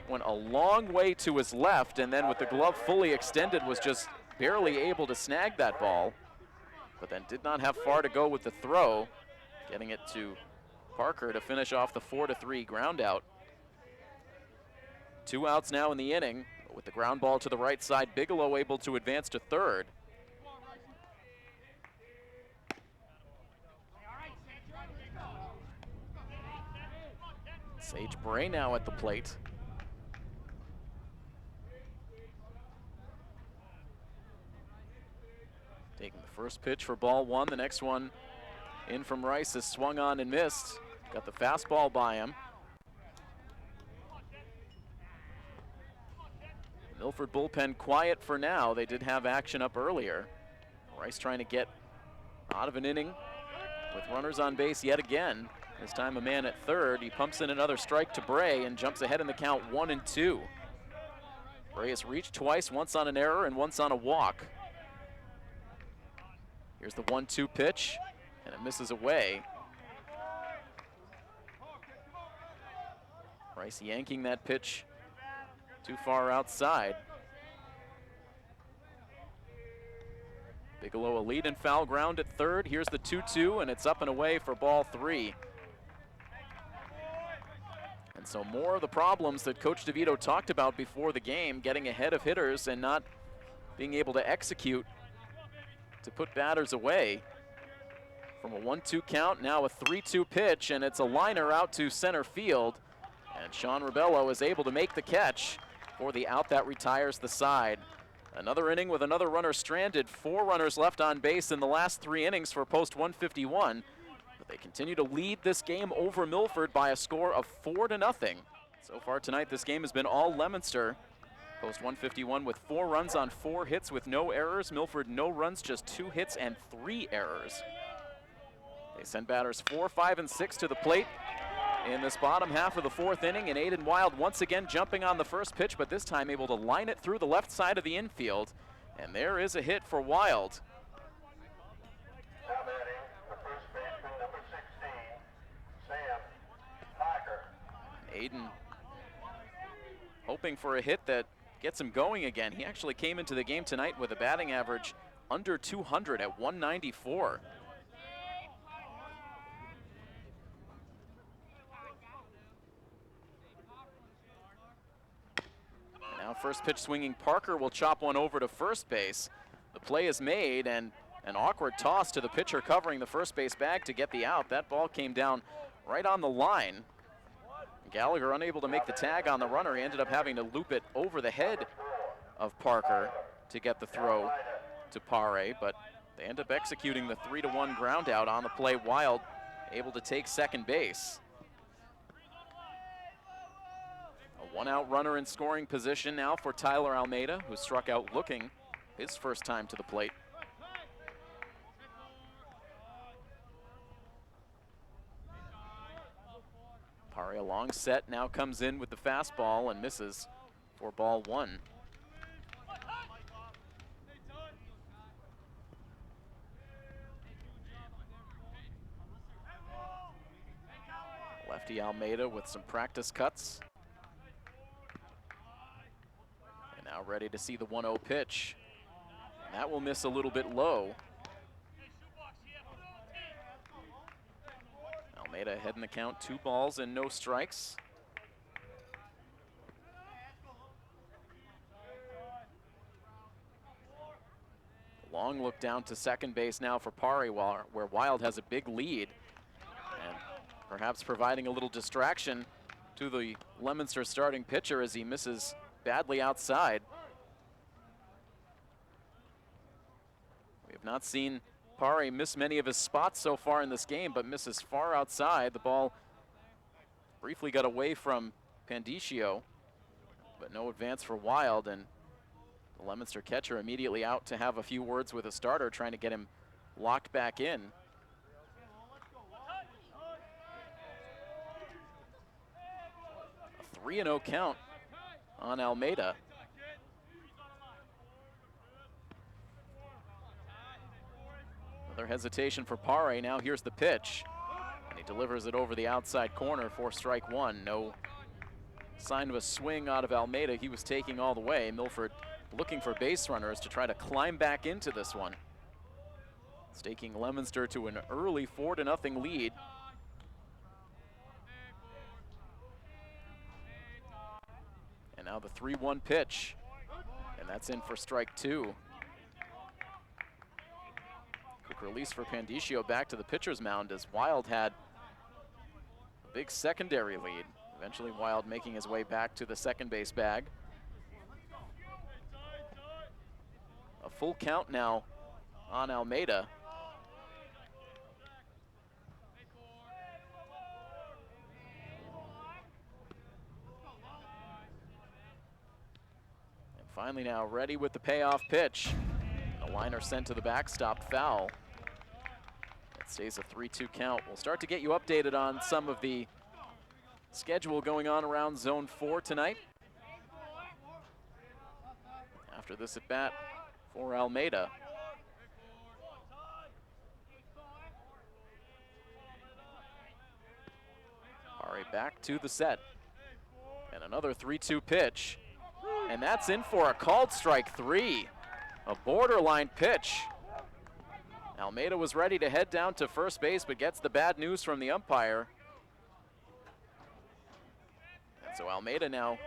Went a long way to his left, and then with the glove fully extended was just barely able to snag that ball, but then did not have far to go with the throw, getting it to Parker to finish off the 4-3 ground out. 2 outs now in the inning, but with the ground ball to the right side, Bigelow able to advance to third. Sage Bray now at the plate. Taking the first pitch for ball 1. The next one in from Rice is swung on and missed. Got the fastball by him. Milford bullpen quiet for now. They did have action up earlier. Rice trying to get out of an inning with runners on base yet again. This time a man at third. He pumps in another strike to Bray and jumps ahead in the count 1-2. Bray has reached twice, once on an error and once on a walk. Here's the 1-2 pitch, and it misses away. Bryce yanking that pitch too far outside. Bigelow a lead and foul ground at third. Here's the 2-2, and it's up and away for ball 3. And so more of the problems that Coach DeVito talked about before the game, getting ahead of hitters and not being able to execute to put batters away. From a 1-2 count, now a 3-2 pitch, and it's a liner out to center field. And Sean Rebello is able to make the catch for the out that retires the side. Another inning with another runner stranded. 4 runners left on base in the last 3 innings for post 151. But they continue to lead this game over Milford by a score of 4-0. So far tonight, this game has been all Leominster. Post 151 with 4 runs on 4 hits with no errors. Milford no runs, just 2 hits and 3 errors. They send batters 4, 5, and 6 to the plate in this bottom half of the 4th inning, and Aiden Wild once again jumping on the first pitch, but this time able to line it through the left side of the infield. And there is a hit for Wild. Aiden hoping for a hit that gets him going again. He actually came into the game tonight with a batting average under 200 at 194. Now first pitch swinging Parker will chop one over to first base. The play is made, and an awkward toss to the pitcher covering the first base bag to get the out. That ball came down right on the line. Gallagher unable to make the tag on the runner. He ended up having to loop it over the head of Parker to get the throw to Pare, but they end up executing the 3-1 ground out on the play. Wild able to take second base. A 1-out runner in scoring position now for Tyler Almeida, who struck out looking his first time to the plate. Pare, a long set, now comes in with the fastball and misses for ball 1. Lefty Almeida with some practice cuts. And now ready to see the 1-0 pitch. And that will miss a little bit low. Almeida ahead in the count, 2 balls and no strikes. Long look down to second base now for Pare, where Wild has a big lead. And perhaps providing a little distraction to the Leominster starting pitcher as he misses badly outside. We have not seen Pare missed many of his spots so far in this game, but misses far outside. The ball briefly got away from Pandiccio, but no advance for Wild, and the Leominster catcher immediately out to have a few words with a starter, trying to get him locked back in. A 3-0 count on Almeida. Another hesitation for Pare. Now here's the pitch, and he delivers it over the outside corner for strike 1. No sign of a swing out of Almeida. He was taking all the way. Milford looking for base runners to try to climb back into this one. Staking Leominster to an early 4-0 lead. And now the 3-1 pitch, and that's in for strike 2. Quick release for Pandiccio back to the pitcher's mound as Wild had a big secondary lead. Eventually Wild making his way back to the second base bag. A full count now on Almeida. And finally now ready with the payoff pitch. A liner sent to the backstop, foul. It stays a 3-2 count. We'll start to get you updated on some of the schedule going on around Zone 4 tonight. After this at bat for Almeida. Pare back to the set. And another 3-2 pitch. And that's in for a called strike 3. A borderline pitch. Almeida was ready to head down to first base, but gets the bad news from the umpire. And so Almeida now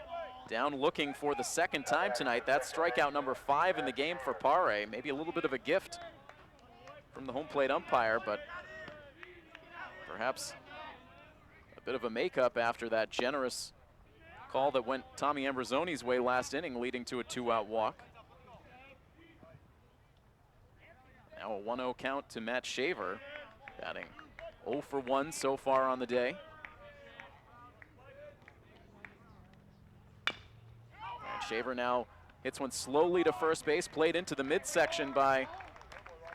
down looking for the second time tonight. That's strikeout number 5 in the game for Pare. Maybe a little bit of a gift from the home plate umpire, but perhaps a bit of a makeup after that generous call that went Tommy Ambrosoni's way last inning, leading to a 2-out walk. Now a 1-0 count to Matt Shaver, batting 0 for 1 so far on the day. And Shaver now hits one slowly to first base, played into the midsection by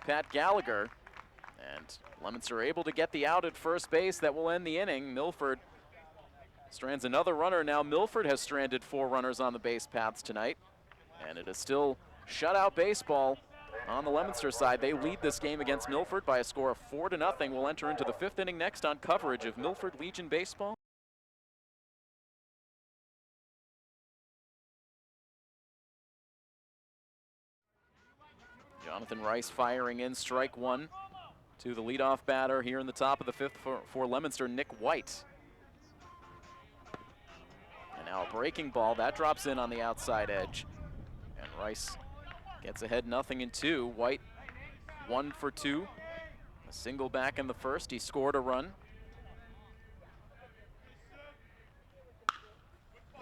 Pat Gallagher. And Leominster able to get the out at first base that will end the inning. Milford strands another runner. Now Milford has stranded 4 runners on the base paths tonight. And it is still shutout baseball on the Leominster side. They lead this game against Milford by a score of 4-0. We'll enter into the 5th inning next on coverage of Milford Legion Baseball. Jonathan Rice firing in, strike 1 to the leadoff batter here in the top of the 5th for Leominster, Nick White. And now a breaking ball, that drops in on the outside edge. And Rice gets ahead 0-2. White 1 for 2. A single back in the first. He scored a run.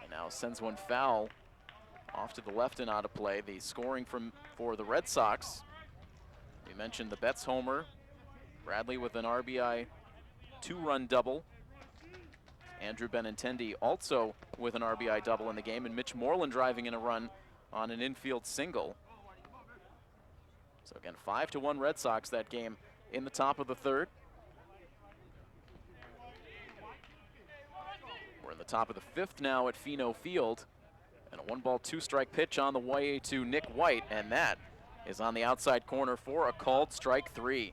And now sends one foul off to the left and out of play. The scoring for the Red Sox. We mentioned the Betts homer. Bradley with an RBI 2-run double. Andrew Benintendi also with an RBI double in the game, and Mitch Moreland driving in a run on an infield single. So again, 5-1 Red Sox that game in the top of the 3rd. We're in the top of the 5th now at Pheno Field. And a 1-ball, 2-strike pitch on the way to Nick White, and that is on the outside corner for a called strike 3.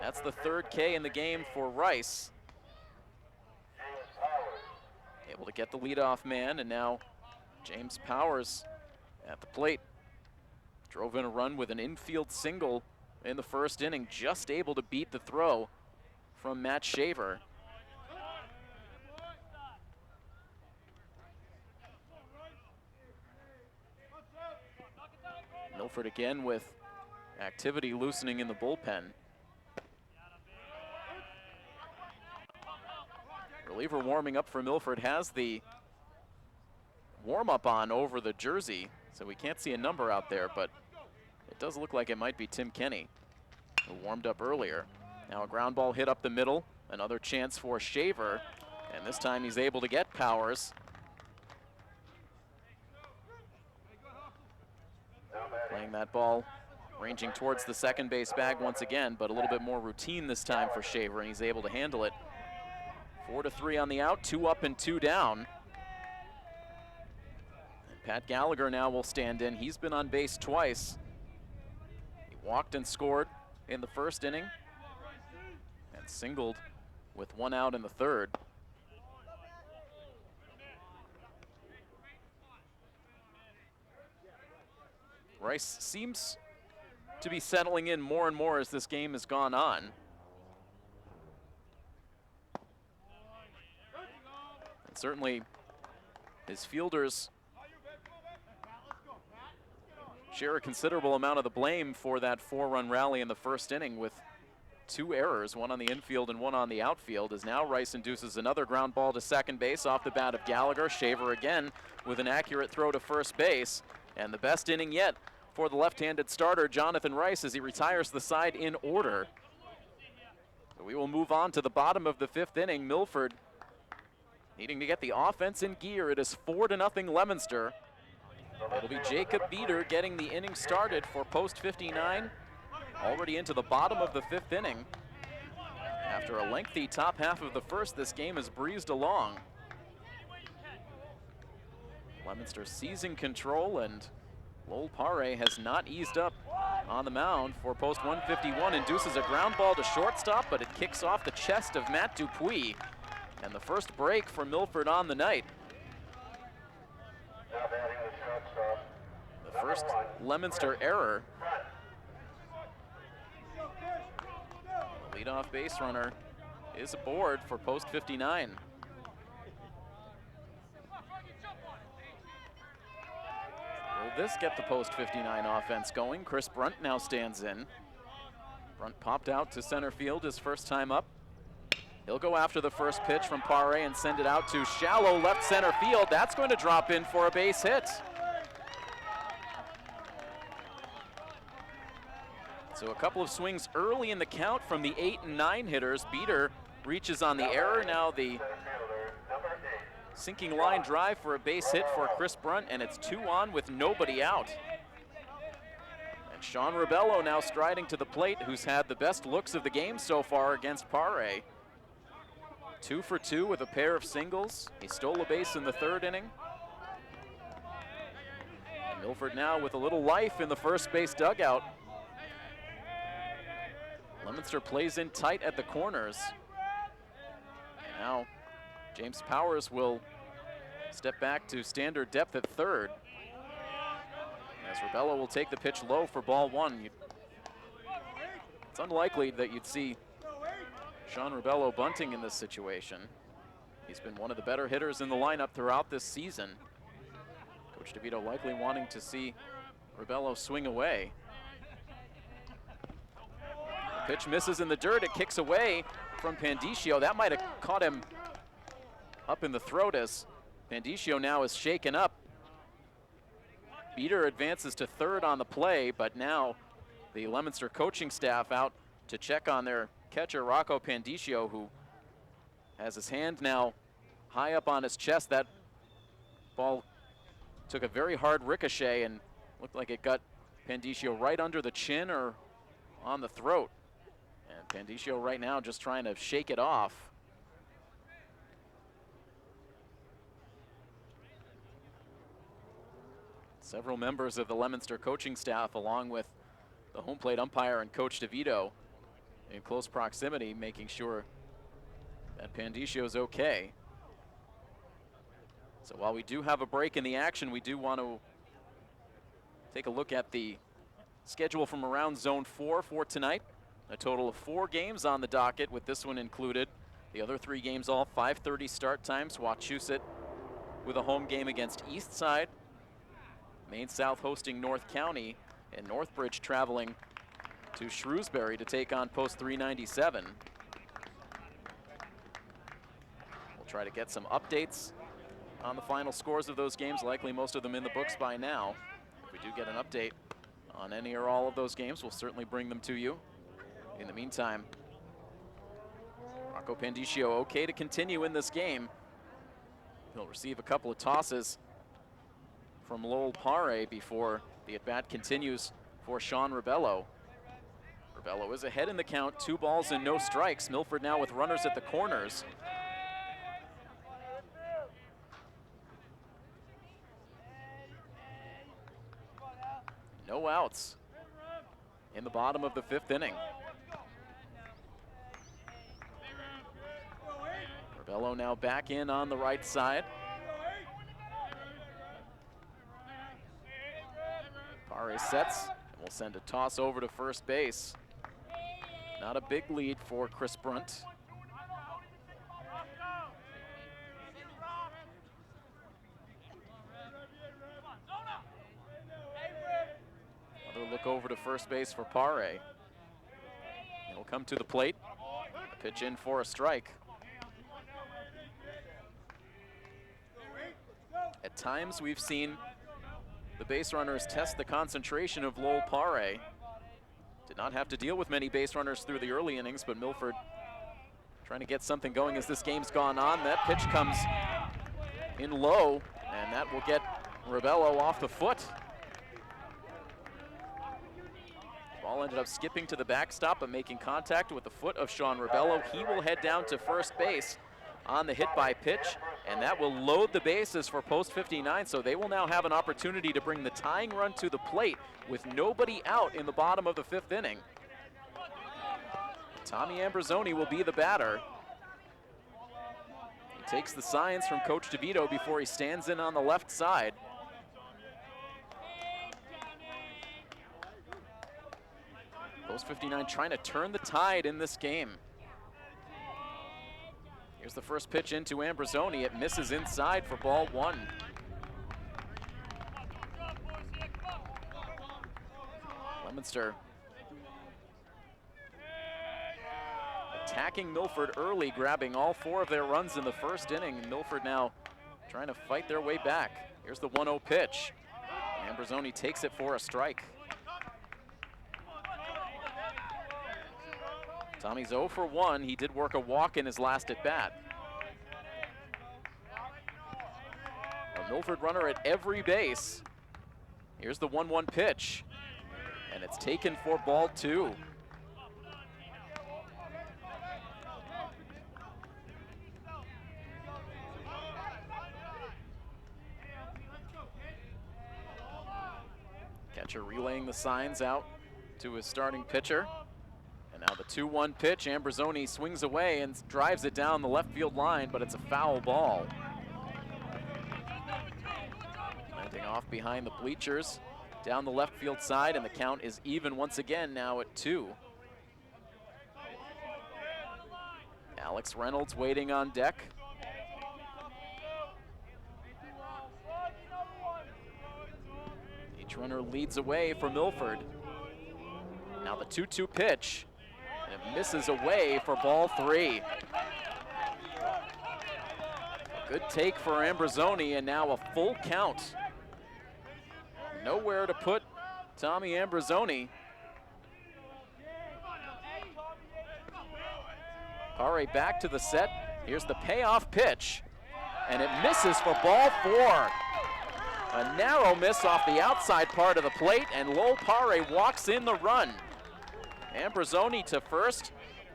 That's the 3rd K in the game for Rice. Able to get the leadoff man, and now James Powers at the plate. Drove in a run with an infield single in the 1st inning, just able to beat the throw from Matt Shaver. Milford again with activity loosening in the bullpen. Reliever warming up for Milford has the warm-up on over the jersey, so we can't see a number out there, but it does look like it might be Tim Kenny, who warmed up earlier. Now a ground ball hit up the middle, another chance for Shaver, and this time he's able to get Powers. Playing that ball, ranging towards the second base bag once again, but a little bit more routine this time for Shaver, and he's able to handle it. 4-3 on the out, 2 up and 2 down. And Pat Gallagher now will stand in. He's been on base twice. He walked and scored in the 1st inning and singled with 1 out in the 3rd. Rice seems to be settling in more and more as this game has gone on. And certainly his fielders share a considerable amount of the blame for that 4-run rally in the 1st inning, with 2 errors, one on the infield and one on the outfield, as now Rice induces another ground ball to second base off the bat of Gallagher. Shaver again with an accurate throw to first base, and the best inning yet for the left-handed starter, Jonathan Rice, as he retires the side in order. So we will move on to the bottom of the 5th inning. Milford needing to get the offense in gear. It is 4-0 Leominster. It'll be Jacob Beater getting the inning started for post 59, already into the bottom of the 5th inning. After a lengthy top half of the first, this game has breezed along. Leominster seizing control, and Lowell Pare has not eased up on the mound for post 151. Induces a ground ball to shortstop, but it kicks off the chest of Matt Dupuis. And the first break for Milford on the night. The first Leominster error. The leadoff base runner is aboard for post 59. Will this get the post 59 offense going? Chris Brunt now stands in. Brunt popped out to center field his first time up. He'll go after the first pitch from Pare and send it out to shallow left center field. That's going to drop in for a base hit. So a couple of swings early in the count from the 8 and 9 hitters. Beater reaches on the error. Now the sinking line drive for a base hit for Chris Brunt, and it's 2 on with nobody out. And Sean Rebello now striding to the plate, who's had the best looks of the game so far against Pare. 2 for 2 with a pair of singles. He stole a base in the 3rd inning. And Milford now with a little life in the first base dugout. Leominster plays in tight at the corners. And now James Powers will step back to standard depth at 3rd. As Rebello will take the pitch low for ball 1. It's unlikely that you'd see Sean Rebello bunting in this situation. He's been one of the better hitters in the lineup throughout this season. Coach DeVito likely wanting to see Rebello swing away. The pitch misses in the dirt. It kicks away from Pandicio. That might have caught him up in the throat as Pandicio now is shaken up. Beater advances to 3rd on the play, but now the Leominster coaching staff out to check on their catcher, Rocco Pandicio, who has his hand now high up on his chest. That ball took a very hard ricochet and looked like it got Pandicio right under the chin or on the throat. And Pandicio right now just trying to shake it off. Several members of the Leominster coaching staff, along with the home plate umpire and Coach DeVito, in close proximity, making sure that Pandicio's okay. So while we do have a break in the action, we do want to take a look at the schedule from around Zone 4 for tonight. A total of 4 games on the docket, with this one included. The other 3 games all 5:30 start times. Wachusett with a home game against Eastside. Maine South hosting North County, and Northbridge traveling to Shrewsbury to take on post 397. We'll try to get some updates on the final scores of those games, likely most of them in the books by now. If we do get an update on any or all of those games, we'll certainly bring them to you. In the meantime, Rocco Pandicio okay to continue in this game. He'll receive a couple of tosses from Lowell Pare before the at-bat continues for Sean Rebello. Rebello is ahead in the count, 2 balls and no strikes. Milford now with runners at the corners. No outs in the bottom of the 5th inning. Rebello now back in on the right side. Pare sets and will send a toss over to first base. Not a big lead for Chris Brunt. Another look over to first base for Pare. He'll come to the plate. Pitch in for a strike. At times we've seen the base runners test the concentration of Lowell Pare. Did not have to deal with many base runners through the early innings, but Milford trying to get something going as this game's gone on. That pitch comes in low, and that will get Rebello off the foot. Ball ended up skipping to the backstop, but making contact with the foot of Sean Rebello. He will head down to first base on the hit by pitch, and that will load the bases for post 59, so they will now have an opportunity to bring the tying run to the plate with nobody out in the bottom of the 5th inning. Tommy Ambrosoni will be the batter. He takes the signs from Coach DeVito before he stands in on the left side. Post 59 trying to turn the tide in this game. Here's the first pitch into Ambrosoni. It misses inside for ball 1. Leominster attacking Milford early, grabbing all 4 of their runs in the 1st inning. Milford now trying to fight their way back. Here's the 1-0 pitch. Ambrosoni takes it for a strike. Tommy's 0 for 1. He did work a walk in his last at bat. A Milford runner at every base. Here's the 1-1 pitch, and it's taken for ball 2. Catcher relaying the signs out to his starting pitcher. And now the 2-1 pitch. Ambrosoni swings away and drives it down the left field line, but it's a foul ball. Landing off behind the bleachers down the left field side, and the count is even once again now at 2. Alex Reynolds waiting on deck. Each runner leads away for Milford. Now the 2-2 pitch, and it misses away for ball 3. A good take for Ambrosoni, and now a full count. Nowhere to put Tommy Ambrosoni. Pare back to the set. Here's the payoff pitch, and it misses for ball 4. A narrow miss off the outside part of the plate, and Lowell Pare walks in the run. Ambrosoni to first.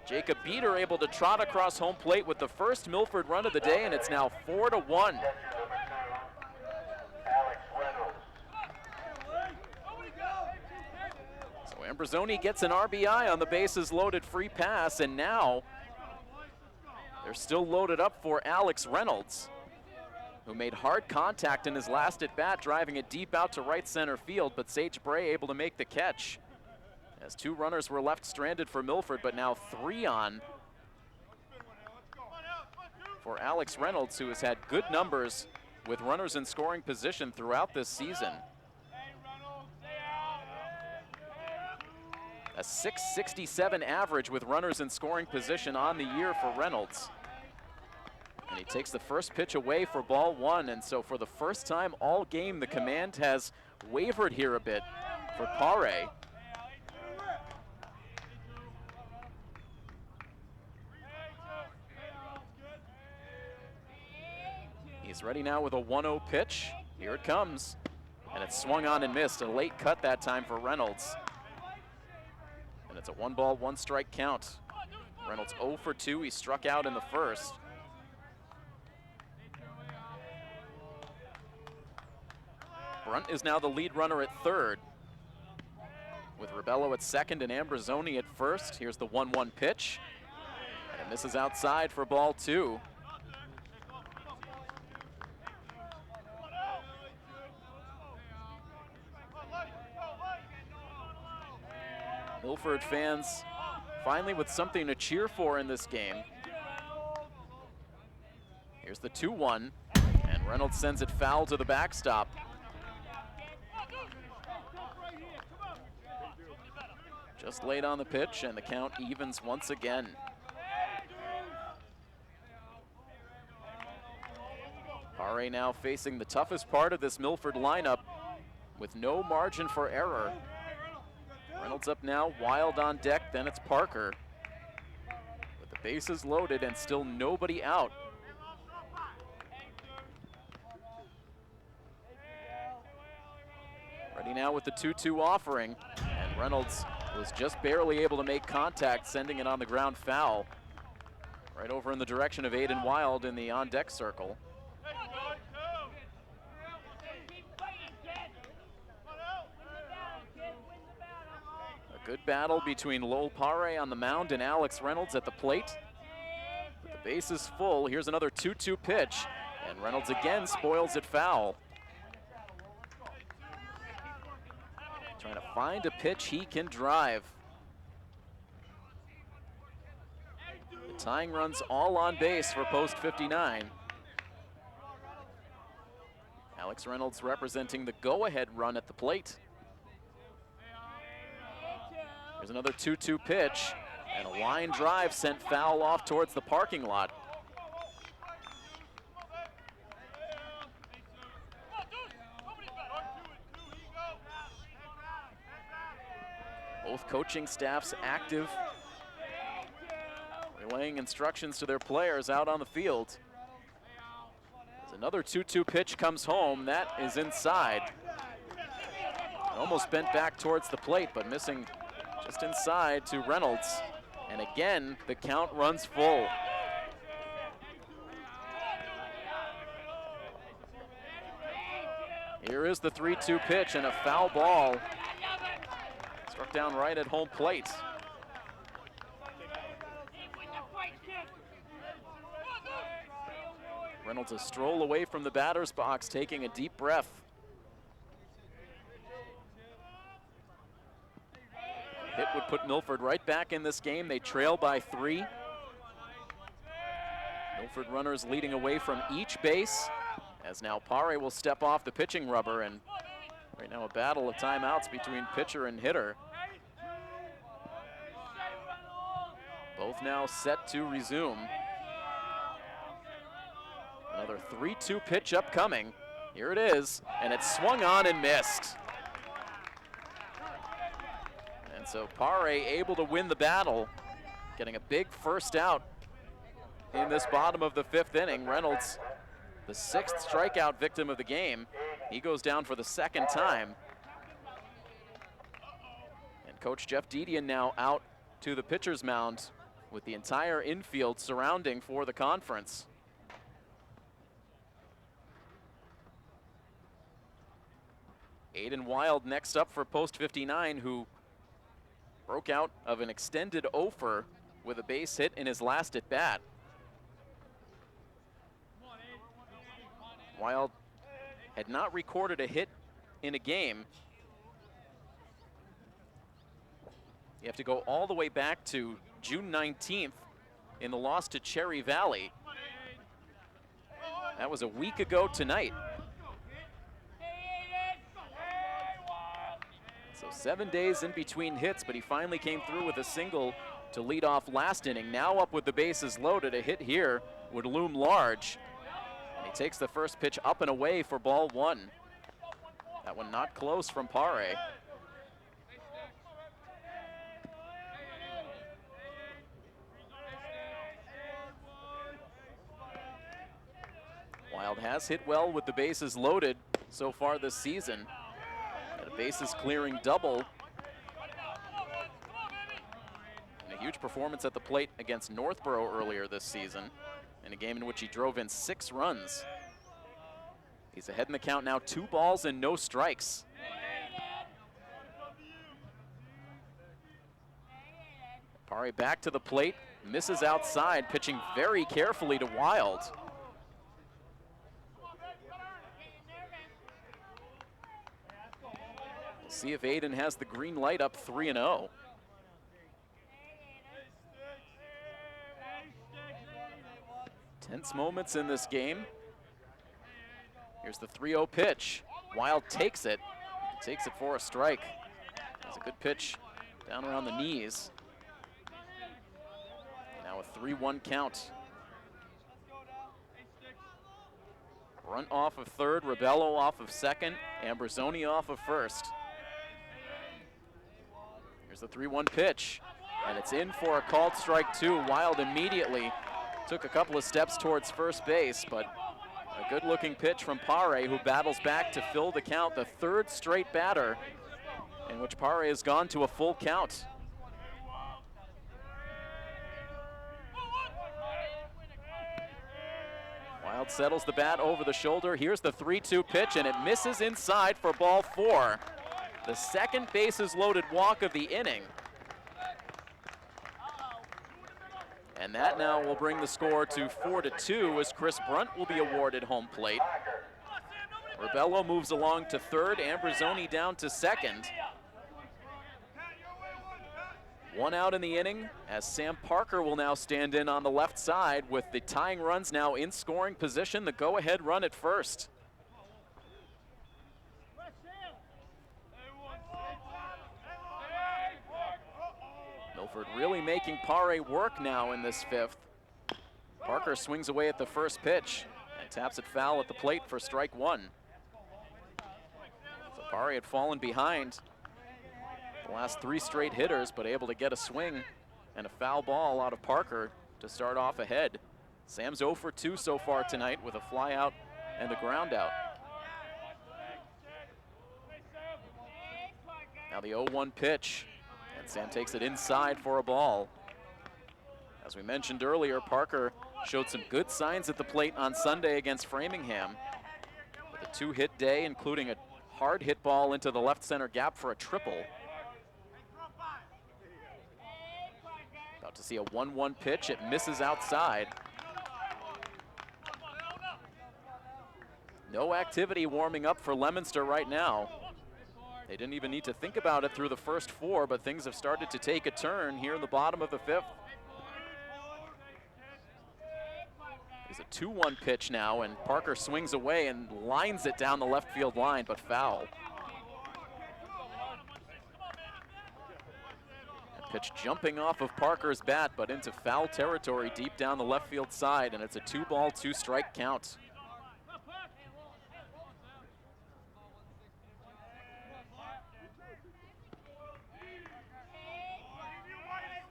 Jacob Beater able to trot across home plate with the first Milford run of the day, and it's now 4-1. So Ambrosoni gets an RBI on the bases loaded free pass, and now they're still loaded up for Alex Reynolds, who made hard contact in his last at bat, driving it deep out to right center field, but Sage Bray able to make the catch. As 2 runners were left stranded for Milford, but now 3 on for Alex Reynolds, who has had good numbers with runners in scoring position throughout this season. A .667 average with runners in scoring position on the year for Reynolds. And he takes the first pitch away for ball 1, and so for the first time all game, the command has wavered here a bit for Pare. He's ready now with a 1-0 pitch. Here it comes, and it's swung on and missed. A late cut that time for Reynolds. And it's a 1-ball, 1-strike count. Reynolds 0 for 2. He struck out in the first. Brunt is now the lead runner at third, with Rebello at second and Ambrosoni at first. Here's the 1-1 pitch, and it misses outside for ball 2. Milford fans finally with something to cheer for in this game. Here's the 2-1, and Reynolds sends it foul to the backstop. Just late on the pitch, and the count evens once again. Pare now facing the toughest part of this Milford lineup with no margin for error. Reynolds up now, Wild on deck, then it's Parker. With the bases loaded and still nobody out. Ready now with the 2-2 offering, and Reynolds was just barely able to make contact, sending it on the ground foul. Right over in the direction of Aiden Wild in the on-deck circle. A good battle between Lowell Pare on the mound and Alex Reynolds at the plate. But the base is full. Here's another 2-2 pitch, and Reynolds again spoils it foul. Trying to find a pitch he can drive. The tying run's all on base for post 59. Alex Reynolds representing the go-ahead run at the plate. Here's another 2-2 pitch, and a line drive sent foul off towards the parking lot. Both coaching staffs active, relaying instructions to their players out on the field. As another 2-2 pitch comes home, that is inside. Almost bent back towards the plate, but missing just inside to Reynolds. And again, the count runs full. Here is the 3-2 pitch, and a foul ball. Struck down right at home plate. Reynolds a stroll away from the batter's box, taking a deep breath. Hit would put Milford right back in this game. They trail by 3. Milford runners leading away from each base, as now Pare will step off the pitching rubber, and right now a battle of timeouts between pitcher and hitter. Both now set to resume. Another 3-2 pitch upcoming. Here it is, and it's swung on and missed. And so Pare able to win the battle, getting a big first out in this bottom of the 5th inning. Reynolds, the 6th strikeout victim of the game. He goes down for the 2nd time. And Coach Jeff Dedian now out to the pitcher's mound with the entire infield surrounding for the conference. Aiden Wild next up for post 59, who broke out of an extended offer with a base hit in his last at bat. Wild had not recorded a hit in a game. You have to go all the way back to June 19th in the loss to Cherry Valley. That was a week ago tonight. So 7 days in between hits, but he finally came through with a single to lead off last inning. Now up with the bases loaded, a hit here would loom large. And he takes the first pitch up and away for ball 1. That one not close from Pare. Wild has hit well with the bases loaded so far this season. And a bases clearing double. And a huge performance at the plate against Northborough earlier this season, in a game in which he drove in 6 runs. He's ahead in the count now, 2 balls and no strikes. Pare back to the plate, misses outside, pitching very carefully to Wild. We'll see if Aiden has the green light up 3-0. Tense moments in this game. Here's the 3-0 pitch. Wild takes it for a strike. That's a good pitch down around the knees. Now a 3-1 count. Runt off of third, Rebello off of second, Ambrosoni off of first. Here's the 3-1 pitch, and it's in for a called strike 2. Wild immediately took a couple of steps towards first base, but A good-looking pitch from Pare, who battles back to fill the count, the third straight batter in which Pare has gone to a full count. Wild settles the bat over the shoulder. Here's the 3-2 pitch, and it misses inside for ball 4. The second bases loaded walk of the inning. And that now will bring the score to 4-2 as Chris Brunt will be awarded home plate. Rebello moves along to third, Ambrosoni down to second. One out in the inning as Sam Parker will now stand in on the left side with the tying runs now in scoring position, the go-ahead run at first. Milford really making Pare work now in this fifth. Parker swings away at the first pitch and taps it foul at the plate for strike 1. So Pare had fallen behind the last 3 straight hitters, but able to get a swing and a foul ball out of Parker to start off ahead. Sam's 0 for 2 so far tonight with a fly out and a ground out. Now the 0-1 pitch, and Sam takes it inside for a ball. As we mentioned earlier, Parker showed some good signs at the plate on Sunday against Framingham with a 2-hit day, including a hard hit ball into the left center gap for a triple. About to see a 1-1 pitch, it misses outside. No activity warming up for Leominster right now. They didn't even need to think about it through the first 4, but things have started to take a turn here in the bottom of the 5th. It's a 2-1 pitch now, and Parker swings away and lines it down the left field line, but foul. That pitch jumping off of Parker's bat, but into foul territory deep down the left field side, and it's a 2-ball, 2-strike count.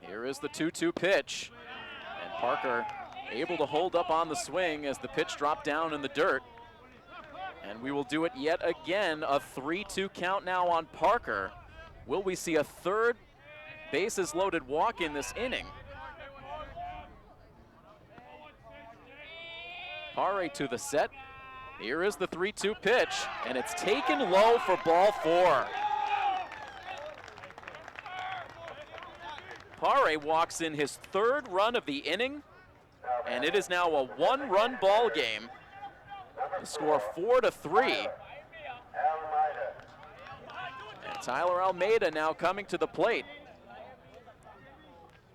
Here is the 2-2 pitch, and Parker able to hold up on the swing as the pitch dropped down in the dirt. And we will do it yet again, a 3-2 count now on Parker. Will we see a third bases loaded walk in this inning? Pare to the set. Here is the 3-2 pitch, and it's taken low for ball 4. Pare walks in his 3rd run of the inning, and it is now a 1-run ball game. The score 4-3. And Tyler Almeida now coming to the plate.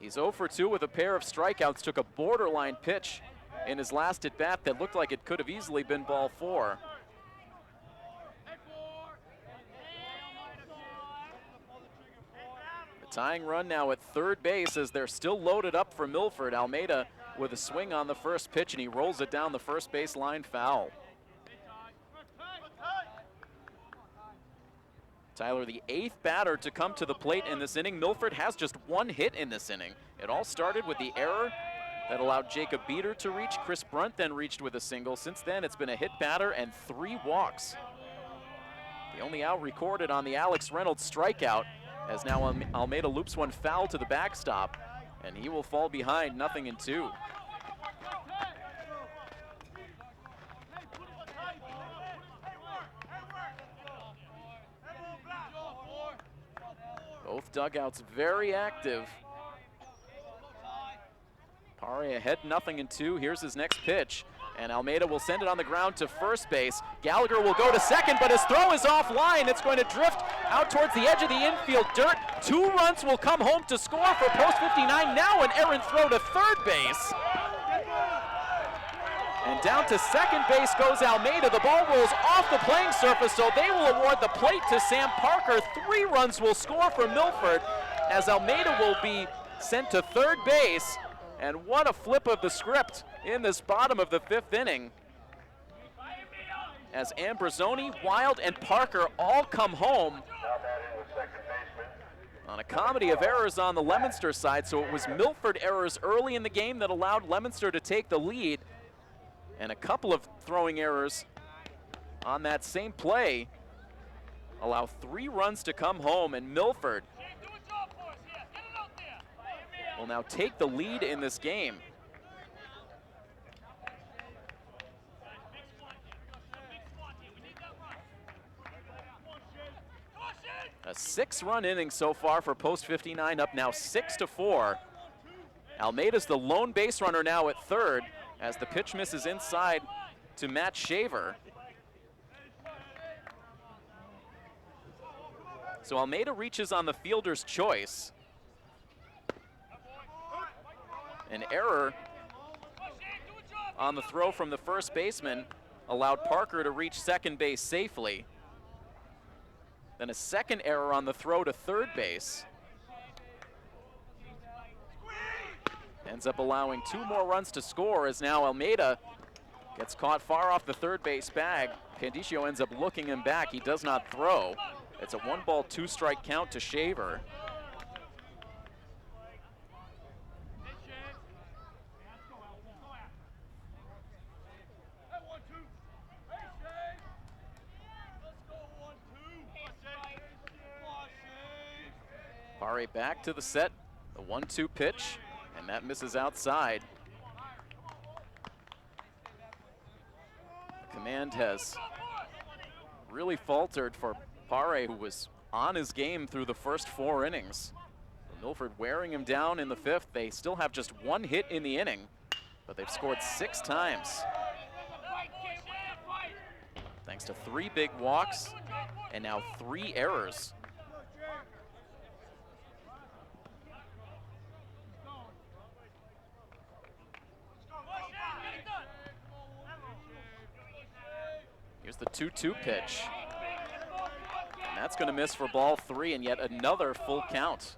He's 0 for 2 with a pair of strikeouts, took a borderline pitch in his last at bat that looked like it could have easily been ball 4. Tying run now at third base as they're still loaded up for Milford. Almeida with a swing on the first pitch, and he rolls it down the first base line foul. Tyler, the 8th batter to come to the plate in this inning. Milford has just 1 hit in this inning. It all started with the error that allowed Jacob Beater to reach. Chris Brunt then reached with a single. Since then, it's been a hit batter and 3 walks. The only out recorded on the Alex Reynolds strikeout, as now Almeida loops one foul to the backstop, and he will fall behind 0-2. Both dugouts very active. Pare ahead 0-2. Here's his next pitch, and Almeida will send it on the ground to first base. Gallagher will go to second, but his throw is offline. It's going to drift out towards the edge of the infield dirt. 2 runs will come home to score for post 59. Now an errant throw to third base. And down to second base goes Almeida. The ball rolls off the playing surface, so they will award the plate to Sam Parker. 3 runs will score for Milford as Almeida will be sent to third base. And what a flip of the script in this bottom of the 5th inning, as Ambrosoni, Wild, and Parker all come home on a comedy of errors on the Leominster side. So it was Milford errors early in the game that allowed Leominster to take the lead. And a couple of throwing errors on that same play allow 3 runs to come home, and Milford will now take the lead in this game. A 6-run inning so far for Post 59, up now 6-4. Almeida's the lone base runner now at third as the pitch misses inside to Matt Shaver. So Almeida reaches on the fielder's choice. An error on the throw from the first baseman allowed Parker to reach second base safely. Then a second error on the throw to third base. Ends up allowing 2 more runs to score as now Almeida gets caught far off the third base bag. Candicio ends up looking him back. He does not throw. It's a 1-ball, 2-strike count to Shaver. Pare back to the set, the 1-2 pitch, and that misses outside. Command has really faltered for Pare, who was on his game through the first 4 innings. Milford wearing him down in the 5th. They still have just 1 hit in the inning, but they've scored 6 times. Thanks to 3 big walks and now 3 errors. Here's the 2-2 pitch. And that's going to miss for ball 3, and yet another full count.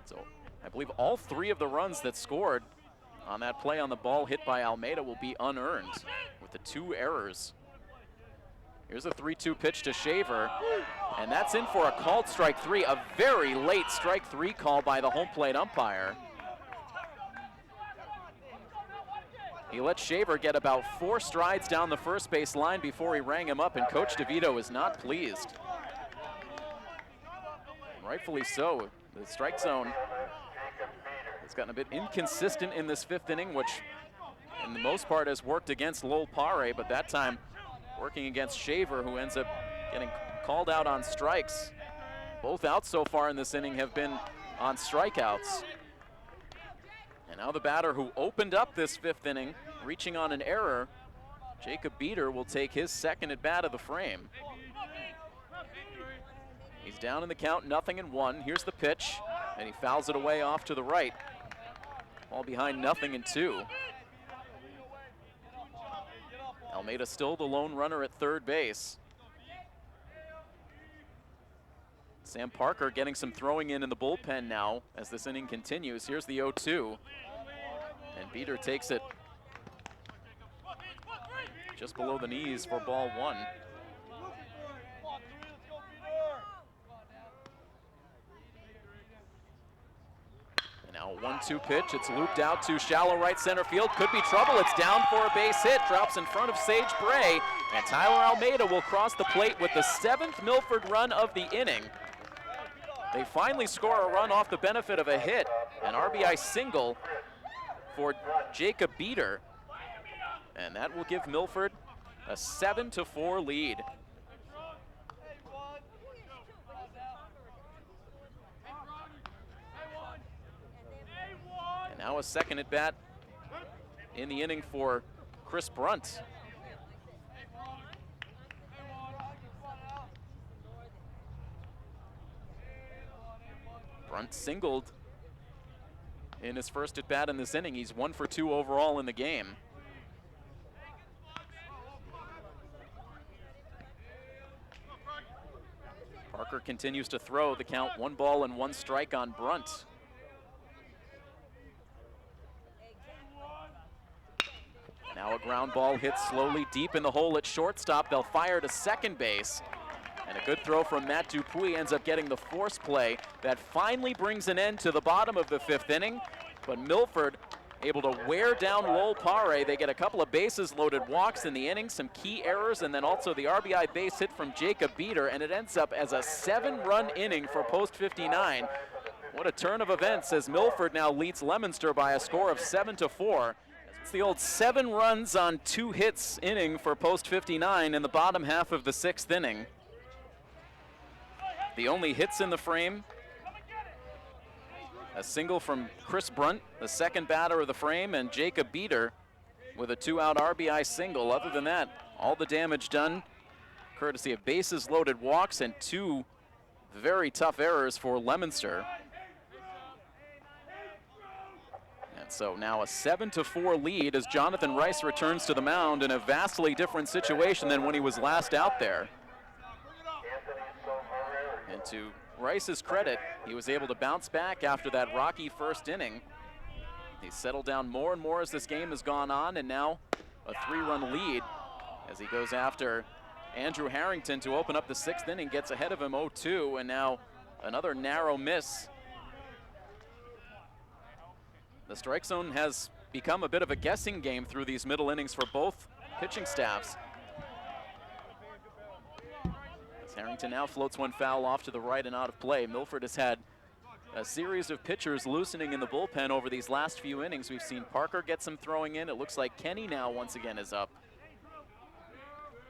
So I believe all 3 of the runs that scored on that play on the ball hit by Almeida will be unearned with the 2 errors. Here's a 3-2 pitch to Shaver, and that's in for a called strike 3, a very late strike 3 call by the home plate umpire. He let Shaver get about 4 strides down the first base line before he rang him up, and Coach DeVito is not pleased. And rightfully so. The strike zone has gotten a bit inconsistent in this 5th inning, which in the most part has worked against Lowell Pare, but that time working against Shaver, who ends up getting called out on strikes. Both outs so far in this inning have been on strikeouts. And now the batter who opened up this 5th inning, reaching on an error, Jacob Beater, will take his 2nd at bat of the frame. He's down in the count, 0-1. Here's the pitch, and he fouls it away off to the right. Ball behind 0-2. Almeida still the lone runner at third base. Sam Parker getting some throwing in the bullpen now as this inning continues. Here's the 0-2. And Beater takes it just below the knees for ball 1. And now a 1-2 pitch. It's looped out to shallow right center field. Could be trouble. It's down for a base hit. Drops in front of Sage Bray. And Tyler Almeida will cross the plate with the 7th Milford run of the inning. They finally score a run off the benefit of a hit. An RBI single for Jacob Beater. And that will give Milford a 7-4 lead. And now a 2nd at bat in the inning for Chris Brunt. Brunt singled in his first at bat in this inning. He's 1 for 2 overall in the game. Parker continues to throw. The count 1 ball and 1 strike on Brunt. Now a ground ball hits slowly deep in the hole at shortstop. They'll fire to second base. And a good throw from Matt Dupuis ends up getting the force play that finally brings an end to the bottom of the 5th inning. But Milford able to wear down Lowell Pare. They get a couple of bases-loaded walks in the inning, some key errors, and then also the RBI base hit from Jacob Beater, and it ends up as a 7-run inning for Post 59. What a turn of events as Milford now leads Leominster by a score of 7-4. It's the old 7 runs on 2 hits inning for Post 59 in the bottom half of the 6th inning. The only hits in the frame, a single from Chris Brunt, the second batter of the frame, and Jacob Beater with a 2-out RBI single. Other than that, all the damage done courtesy of bases loaded walks and 2 very tough errors for Leominster. And so now a 7-4 lead as Jonathan Rice returns to the mound in a vastly different situation than when he was last out there. And to Rice's credit, he was able to bounce back after that rocky first inning. He's settled down more and more as this game has gone on, and now a 3-run lead as he goes after Andrew Harrington to open up the 6th inning, gets ahead of him 0-2, and now another narrow miss. The strike zone has become a bit of a guessing game through these middle innings for both pitching staffs. Harrington now floats one foul off to the right and out of play. Milford has had a series of pitchers loosening in the bullpen over these last few innings. We've seen Parker get some throwing in. It looks like Kenny now once again is up.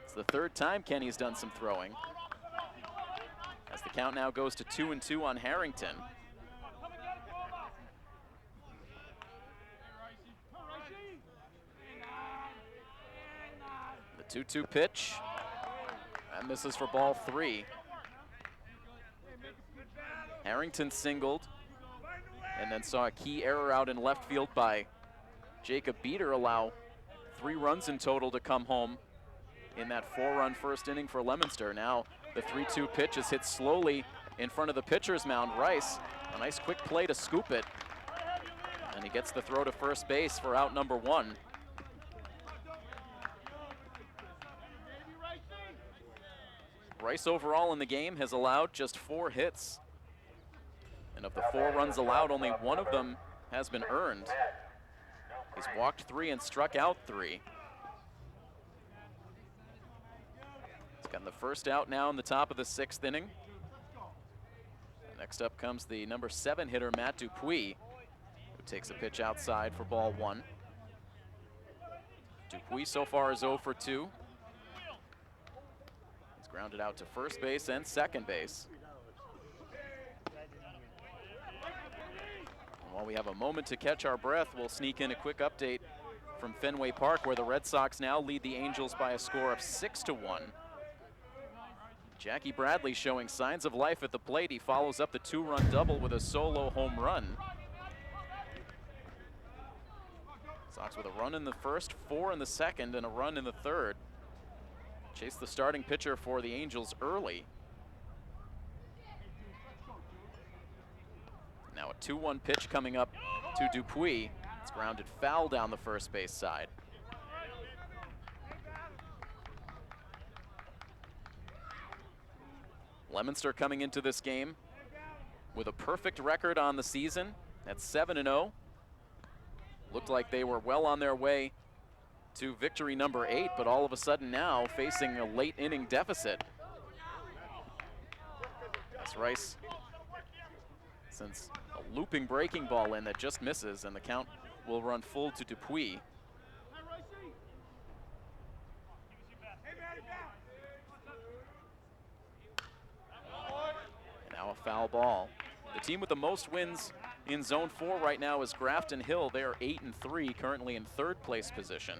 It's the 3rd time Kenny's done some throwing. As the count now goes to 2-2 on Harrington. The 2-2 pitch. That misses for ball 3. Harrington singled and then saw a key error out in left field by Jacob Beater allow 3 runs in total to come home in that 4-run first inning for Leominster. Now the 3-2 pitch is hit slowly in front of the pitcher's mound. Rice, a nice quick play to scoop it. And he gets the throw to first base for out number 1. Rice overall in the game has allowed just 4 hits. And of the 4 runs allowed, only 1 of them has been earned. He's walked 3 and struck out 3. He's gotten the first out now in the top of the 6th inning. Next up comes the number 7 hitter, Matt Dupuis, who takes a pitch outside for ball 1. Dupuis so far is 0 for 2. Grounded out to first base and second base. And while we have a moment to catch our breath, we'll sneak in a quick update from Fenway Park, where the Red Sox now lead the Angels by a score of 6-1. Jackie Bradley showing signs of life at the plate. He follows up the 2-run double with a solo home run. Sox with a run in the first, 4 in the second, and a run in the third. Chase the starting pitcher for the Angels early. Now a 2-1 pitch coming up to Dupuis. It's grounded foul down the first base side. Leominster coming into this game with a perfect record on the season at 7-0. Looked like they were well on their way to victory number 8, but all of a sudden now facing a late inning deficit. That's Rice sends a looping breaking ball in that just misses, and the count will run full to Dupuis. And now a foul ball. The team with the most wins in Zone 4 right now is Grafton Hill. They are 8-3, currently in 3rd place position.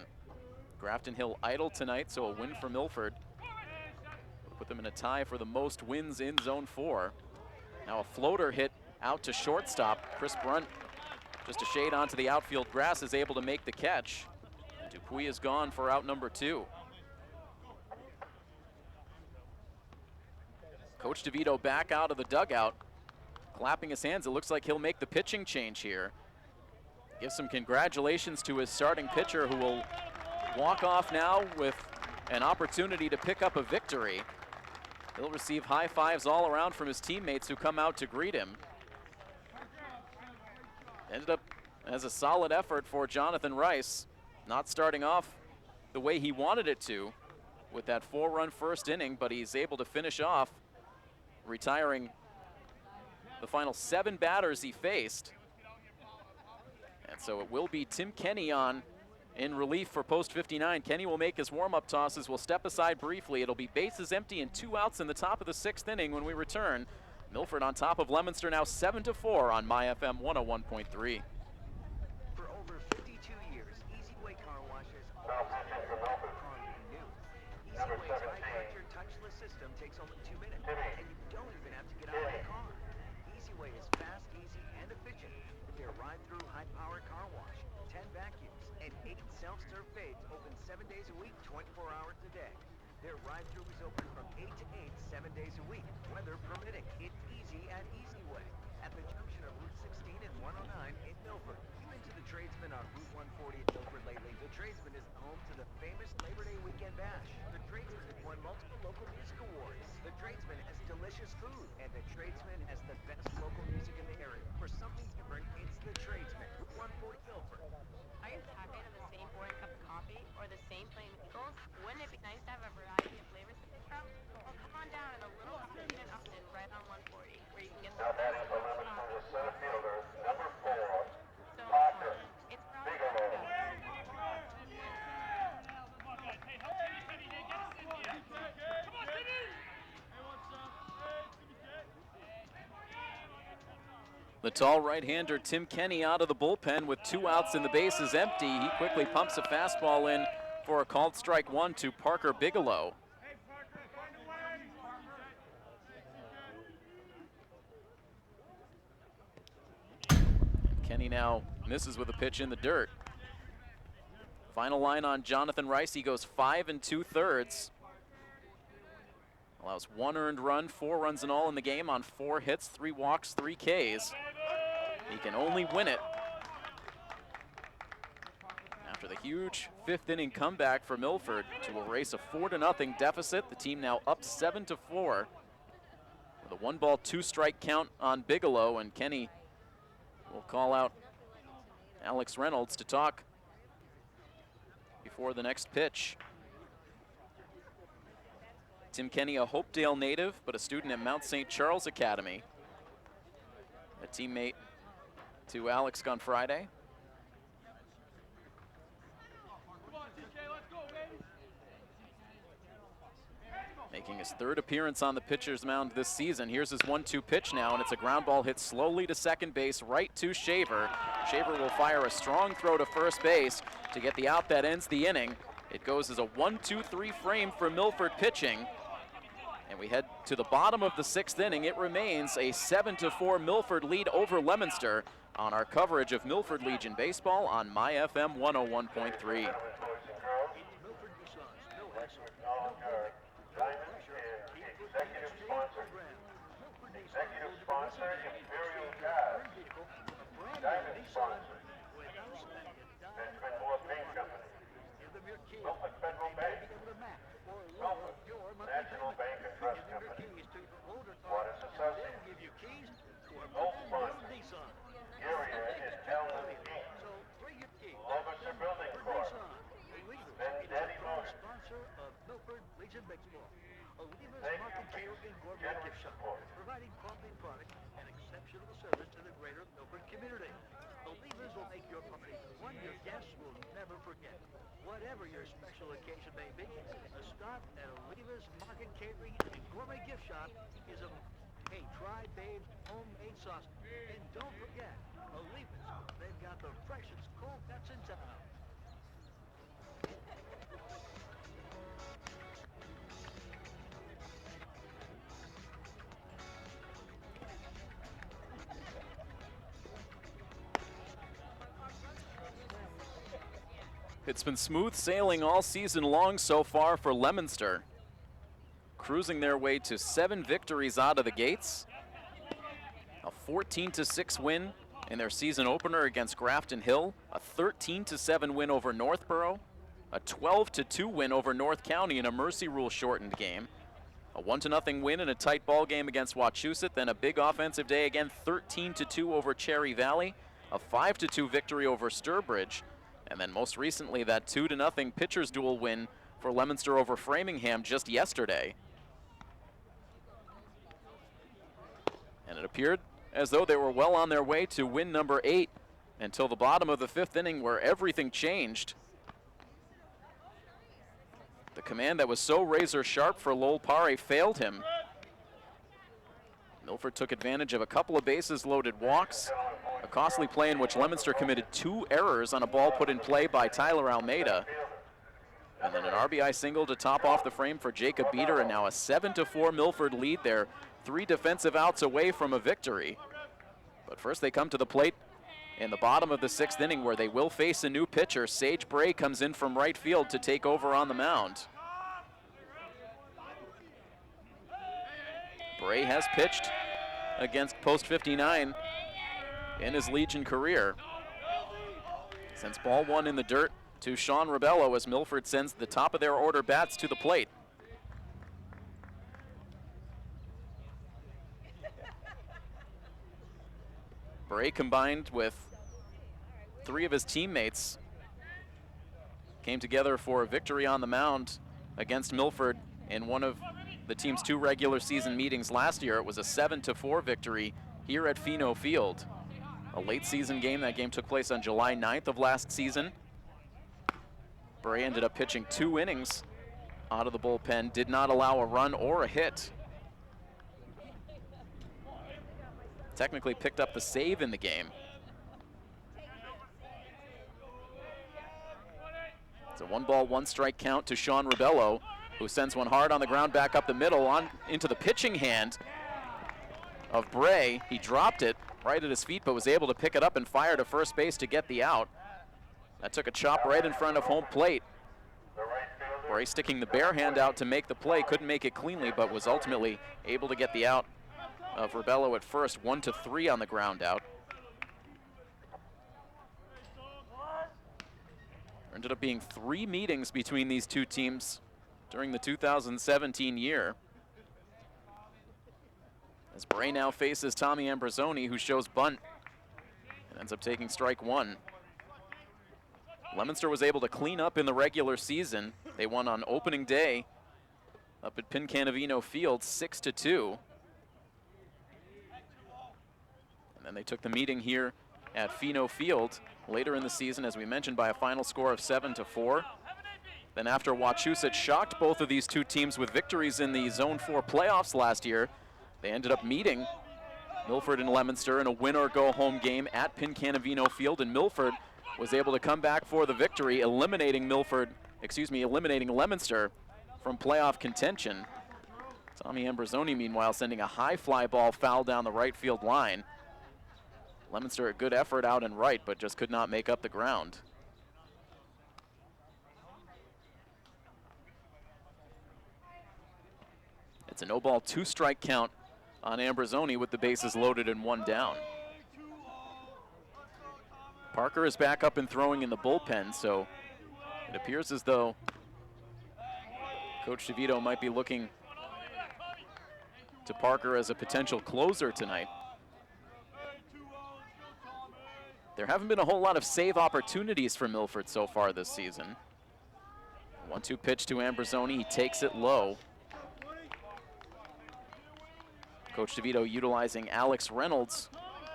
Grafton Hill idle tonight, so a win for Milford will put them in a tie for the most wins in Zone 4. Now a floater hit out to shortstop. Chris Brunt, just a shade onto the outfield grass, is able to make the catch. And Dupuis is gone for out number 2. Coach DeVito back out of the dugout, clapping his hands. It looks like he'll make the pitching change here. Give some congratulations to his starting pitcher, who will walk off now with an opportunity to pick up a victory. He'll receive high fives all around from his teammates who come out to greet him. Ended up as a solid effort for Jonathan Rice, not starting off the way he wanted it to with that 4-run first inning, but he's able to finish off, retiring the final 7 batters he faced. And so it will be Tim Kenny on in relief for post 59. Kenny will make his warm-up tosses. We'll step aside briefly. It'll be bases empty and 2 outs in the top of the 6th inning when we return. Milford on top of Leominster now 7-4 on My FM 101.3. For over 52 years, Easy Way Car Wash has always been car new. Easy Way's high-pressure touchless system takes only 2 minutes, and you don't even have to get out of the car. Easy Way is fast, easy, and efficient with their ride-through high-power car wash, 10 vacuums, and 8 self-serve bays open 7 days a week, 24 hours a day. Their ride-through is open from 8 to 8, 7 days a week, weather permitting. It's easy at Easy Way at the junction of Route 16 and 109 in Milford. You've been to the Tradesman on Route 140 in Milford lately. The Tradesman is home to the famous Labor Day Weekend Bash. The Tradesman has won multiple local music awards. The Tradesman has delicious food, and the Tradesman has the best local music in the area. For something different, it's the Tradesman, Route 140 Milford. Are you tired of the same boring cup of coffee or the same plain pickles? Wouldn't it be nice to have a variety of flavors to pick from? Well, come on down to the Little Upton in Upton right on 140, where you can get Now that is the limit for the center fielder, number 4, so Parker. it's probably The tall right-hander Tim Kenny out of the bullpen with 2 outs and the bases empty. He quickly pumps a fastball in for a called strike 1 to Parker Bigelow. Kenny now misses with a pitch in the dirt. Final line on Jonathan Rice. He goes 5 2/3. Allows 1 earned run, 4 runs in all in the game on 4 hits, 3 walks, 3 Ks. He can only win it after the huge 5th inning comeback for Milford to erase a 4-0 deficit. The team now up 7-4 with a 1-ball, 2-strike count on Bigelow, and Kenny will call out Alex Reynolds to talk before the next pitch. Tim Kenny, a Hopedale native, but a student at Mount St. Charles Academy. A teammate to Alex on Friday. Making his 3rd appearance on the pitcher's mound this season. Here's his 1-2 pitch now, and it's a ground ball hit slowly to second base, right to Shaver. Shaver will fire a strong throw to first base to get the out that ends the inning. It goes as a 1-2-3 frame for Milford pitching. And we head to the bottom of the 6th inning. It remains a 7-4 Milford lead over Leominster on our coverage of Milford Legion Baseball on My FM 101.3. Executive sponsor, Imperial Gas. Diamond sponsor, Benjamin Moore Paint Company. Milford Federal Bank. Milford National Bank and Trust Company. Water Associates. Gold sponsor. Area is Talon Inc. Leominster Building Corp. Ben Daddy Motors. Sponsor of Milford Legion Baseball. Oliva's Thank Market you for Catering your Gourmet generous Gift Shop, support. providing quality products and exceptional service to the greater Milford community. Oliva's will make your party one your guests will never forget. Whatever your special occasion may be, a stop at Oliva's Market Catering and Gourmet Gift Shop is a hey, try Babe's homemade sauce. And don't forget, Oliva's, they've got the freshest cold cuts in town. It's been smooth sailing all season long so far for Leominster, cruising their way to 7 victories out of the gates. A 14-6 win in their season opener against Grafton Hill, a 13-7 win over Northborough, a 12-2 win over North County in a mercy rule shortened game, A 1-0 win in a tight ball game against Wachusett, then a big offensive day again, 13-2 over Cherry Valley, a 5-2 victory over Sturbridge, and then most recently that 2-0 pitchers duel win for Leominster over Framingham just yesterday. And it appeared as though they were well on their way to win number 8 until the bottom of the 5th inning where everything changed. The command that was so razor sharp for Lowell Pare failed him. Milford took advantage of a couple of bases loaded walks, a costly play in which Leominster committed 2 errors on a ball put in play by Tyler Almeida. And then an RBI single to top off the frame for Jacob Beater, and now a 7-4 Milford lead there. 3 defensive outs away from a victory. But first they come to the plate in the bottom of the 6th inning where they will face a new pitcher. Sage Bray comes in from right field to take over on the mound. Bray has pitched against Post 59 in his Legion career. Sends ball 1 in the dirt to Sean Rebello as Milford sends the top of their order bats to the plate. Bray combined with 3 of his teammates came together for a victory on the mound against Milford in one of the team's 2 regular season meetings last year. It was a 7-4 victory here at Pheno Field. A late season game. That game took place on July 9th of last season. Bray ended up pitching 2 innings out of the bullpen, did not allow a run or a hit. Technically picked up the save in the game. It's a 1-ball, 1-strike count to Sean Rebello, who sends one hard on the ground back up the middle on into the pitching hand of Bray. He dropped it right at his feet, but was able to pick it up and fire to first base to get the out. That took a chop right in front of home plate. Bray sticking the bare hand out to make the play, couldn't make it cleanly, but was ultimately able to get the out of Rebello at first. 1-3 on the ground out. There ended up being 3 meetings between these 2 teams during the 2017 year. As Bray now faces Tommy Ambrosoni, who shows bunt and ends up taking strike 1. Leominster was able to clean up in the regular season. They won on opening day up at Pincanavino Field 6-2. And then they took the meeting here at Pheno Field later in the season, as we mentioned, by a final score of 7-4. Then after Wachusett shocked both of these 2 teams with victories in the Zone 4 playoffs last year, they ended up meeting Milford and Leominster in a win-or-go-home game at Pincanavino Field, and Milford was able to come back for the victory, eliminating Leominster from playoff contention. Tommy Ambrosoni, meanwhile, sending a high fly ball foul down the right field line. Leominster a good effort out and right, but just could not make up the ground. It's a no-ball, 2-strike count on Ambrosoni with the bases loaded and 1 down. Parker is back up and throwing in the bullpen, so it appears as though Coach DeVito might be looking to Parker as a potential closer tonight. There haven't been a whole lot of save opportunities for Milford so far this season. 1-2 pitch to Ambrosoni, he takes it low. Coach DeVito utilizing Alex Reynolds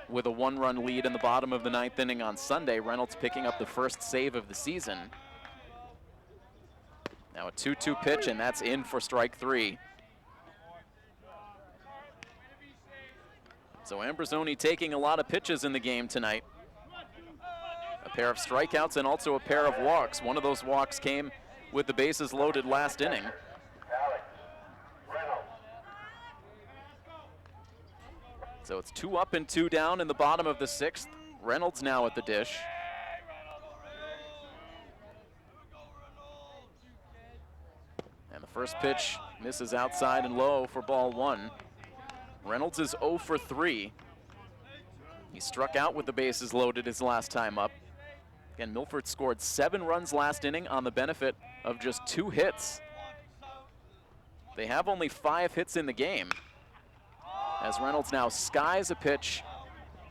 with a 1-run lead in the bottom of the 9th inning on Sunday. Reynolds picking up the first save of the season. Now a 2-2 pitch, and that's in for strike 3. So Ambrosoni taking a lot of pitches in the game tonight. A pair of strikeouts and also a pair of walks. One of those walks came with the bases loaded last inning. So it's 2 up and 2 down in the bottom of the 6th. Reynolds now at the dish. And the first pitch misses outside and low for ball 1. Reynolds is 0 for 3. He struck out with the bases loaded his last time up. Again, Milford scored 7 runs last inning on the benefit of just 2 hits. They have only 5 hits in the game, as Reynolds now skies a pitch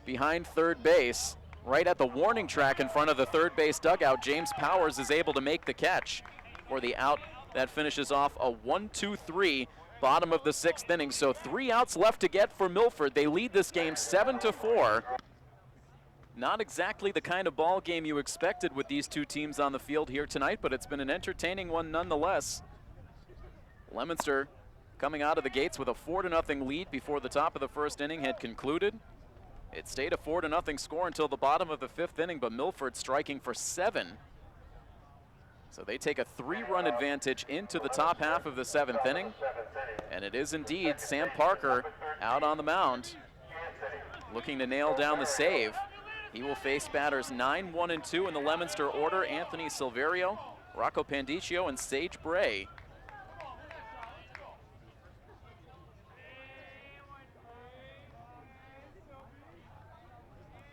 behind third base, right at the warning track in front of the third base dugout. James Powers is able to make the catch for the out that finishes off a 1-2-3 bottom of the 6th inning. So 3 outs left to get for Milford. They lead this game 7-4. Not exactly the kind of ball game you expected with these two teams on the field here tonight, but it's been an entertaining one nonetheless. Leominster coming out of the gates with a 4-0 lead before the top of the 1st inning had concluded. It stayed a 4-0 score until the bottom of the 5th inning, but Milford striking for 7. So they take a 3-run advantage into the top half of the 7th inning. And it is indeed Sam Parker out on the mound, looking to nail down the save. He will face batters 9, 1, and 2 in the Leominster order: Anthony Silverio, Rocco Pandiccio, and Sage Bray.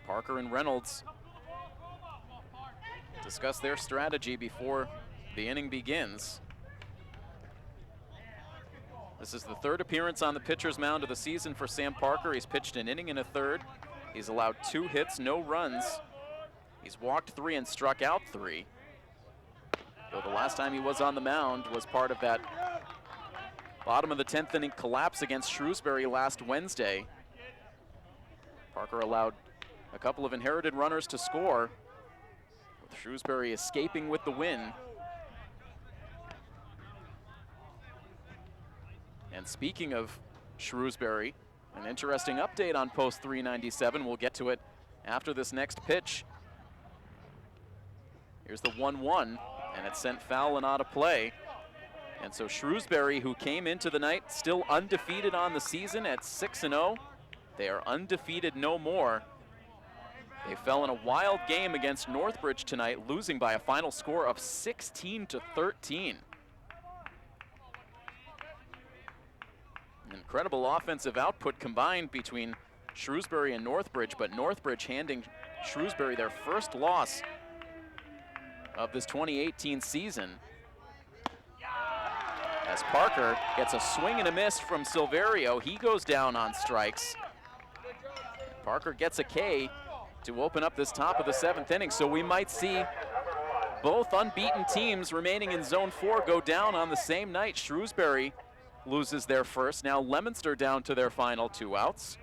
Parker and Reynolds discuss their strategy before the inning begins. This is the 3rd appearance on the pitcher's mound of the season for Sam Parker. He's pitched an inning and a third. He's allowed 2 hits, no runs. He's walked 3 and struck out 3. Though the last time he was on the mound was part of that bottom of the 10th inning collapse against Shrewsbury last Wednesday. Parker allowed a couple of inherited runners to score, with Shrewsbury escaping with the win. And speaking of Shrewsbury, an interesting update on post 397. We'll get to it after this next pitch. Here's the 1-1, and it's sent foul and out of play. And so Shrewsbury, who came into the night still undefeated on the season at 6-0, they are undefeated no more. They fell in a wild game against Northbridge tonight, losing by a final score of 16-13. An incredible offensive output combined between Shrewsbury and Northbridge, but Northbridge handing Shrewsbury their first loss of this 2018 season. As Parker gets a swing and a miss from Silverio, he goes down on strikes. Parker gets a K to open up this top of the 7th inning, so we might see both unbeaten teams remaining in Zone 4 go down on the same night. Shrewsbury loses their first. Now Leominster down to their final 2 outs.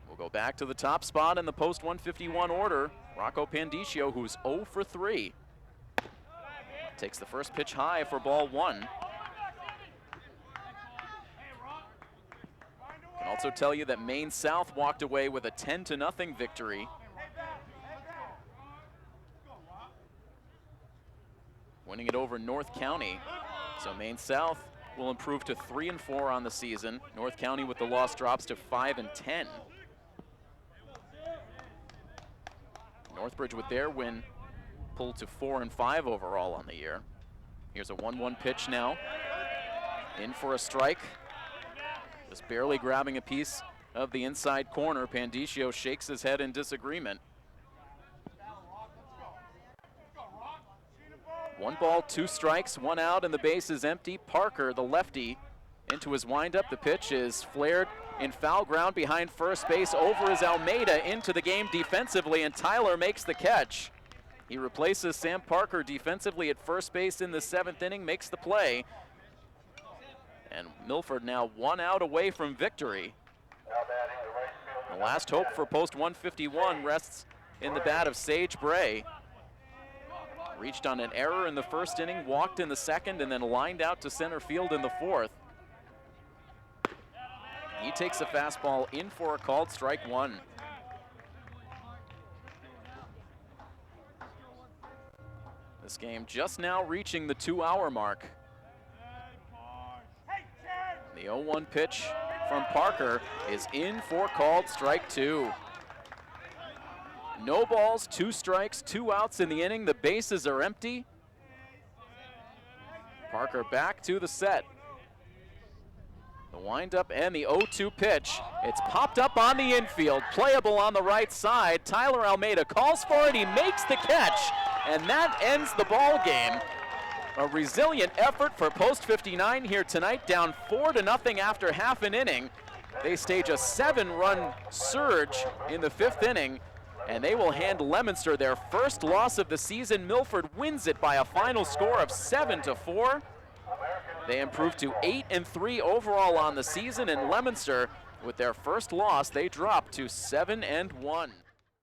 We'll go back to the top spot in the post 151 order. Rocco Pandiccio, who's 0 for 3. Takes the first pitch high for ball 1. Can also tell you that Maine South walked away with a 10-0 victory. Winning it over North County. So Maine South will improve to 3-4 on the season. North County with the loss drops to 5-10. Northbridge with their win pulled to 4-5 overall on the year. Here's a 1-1 pitch now. In for a strike. Just barely grabbing a piece of the inside corner. Pandiccio shakes his head in disagreement. 1 ball, 2 strikes, 1 out, and the base is empty. Parker, the lefty, into his windup. The pitch is flared in foul ground behind first base. Over is Almeida into the game defensively, and Tyler makes the catch. He replaces Sam Parker defensively at first base in the 7th inning, makes the play. And Milford now 1 out away from victory. The last hope for post 151 rests in the bat of Sage Bray. Reached on an error in the 1st inning, walked in the 2nd, and then lined out to center field in the 4th. He takes a fastball in for a called strike 1. This game just now reaching the 2-hour mark. The 0-1 pitch from Parker is in for called strike 2. No balls, 2 strikes, 2 outs in the inning. The bases are empty. Parker back to the set. The windup and the 0-2 pitch. It's popped up on the infield, playable on the right side. Tyler Almeida calls for it, he makes the catch, and that ends the ball game. A resilient effort for Post 59 here tonight, down 4-0 after half an inning. They stage a 7-run surge in the 5th inning, and they will hand Leominster their first loss of the season. Milford wins it by a final score of 7-4. They improved to 8-3 overall on the season, and Leominster, with their first loss, they drop to 7-1.